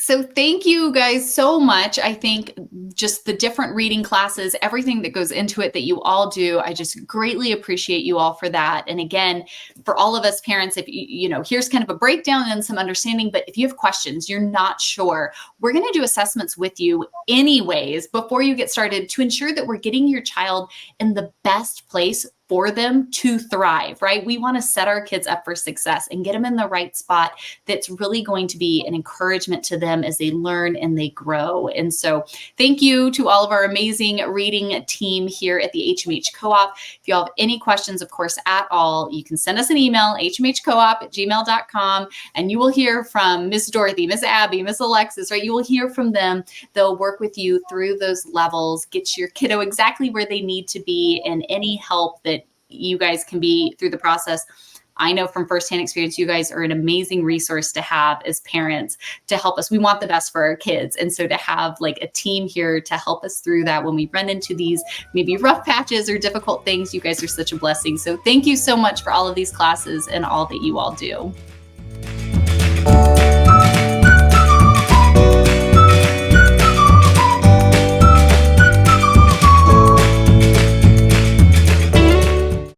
So thank you guys so much. I think just the different reading classes, everything that goes into it that you all do, I just greatly appreciate you all for that. And again, for all of us parents, if you know, here's kind of a breakdown and some understanding, but if you have questions, you're not sure, we're going to do assessments with you anyways before you get started to ensure that we're getting your child in the best place for them to thrive, right? We want to set our kids up for success and get them in the right spot that's really going to be an encouragement to them as they learn and they grow. And so thank you to all of our amazing reading team here at the HMH Co-op. If you have any questions, of course, at all, you can send us an email, hmhcoop@gmail.com, and you will hear from Miss Dorothy, Miss Abby, Miss Alexis, right? You will hear from them. They'll work with you through those levels, get your kiddo exactly where they need to be, and any help that you guys can be through the process. I know from firsthand experience, you guys are an amazing resource to have as parents to help us. We want the best for our kids. And so to have like a team here to help us through that when we run into these maybe rough patches or difficult things, you guys are such a blessing. So thank you so much for all of these classes and all that you all do.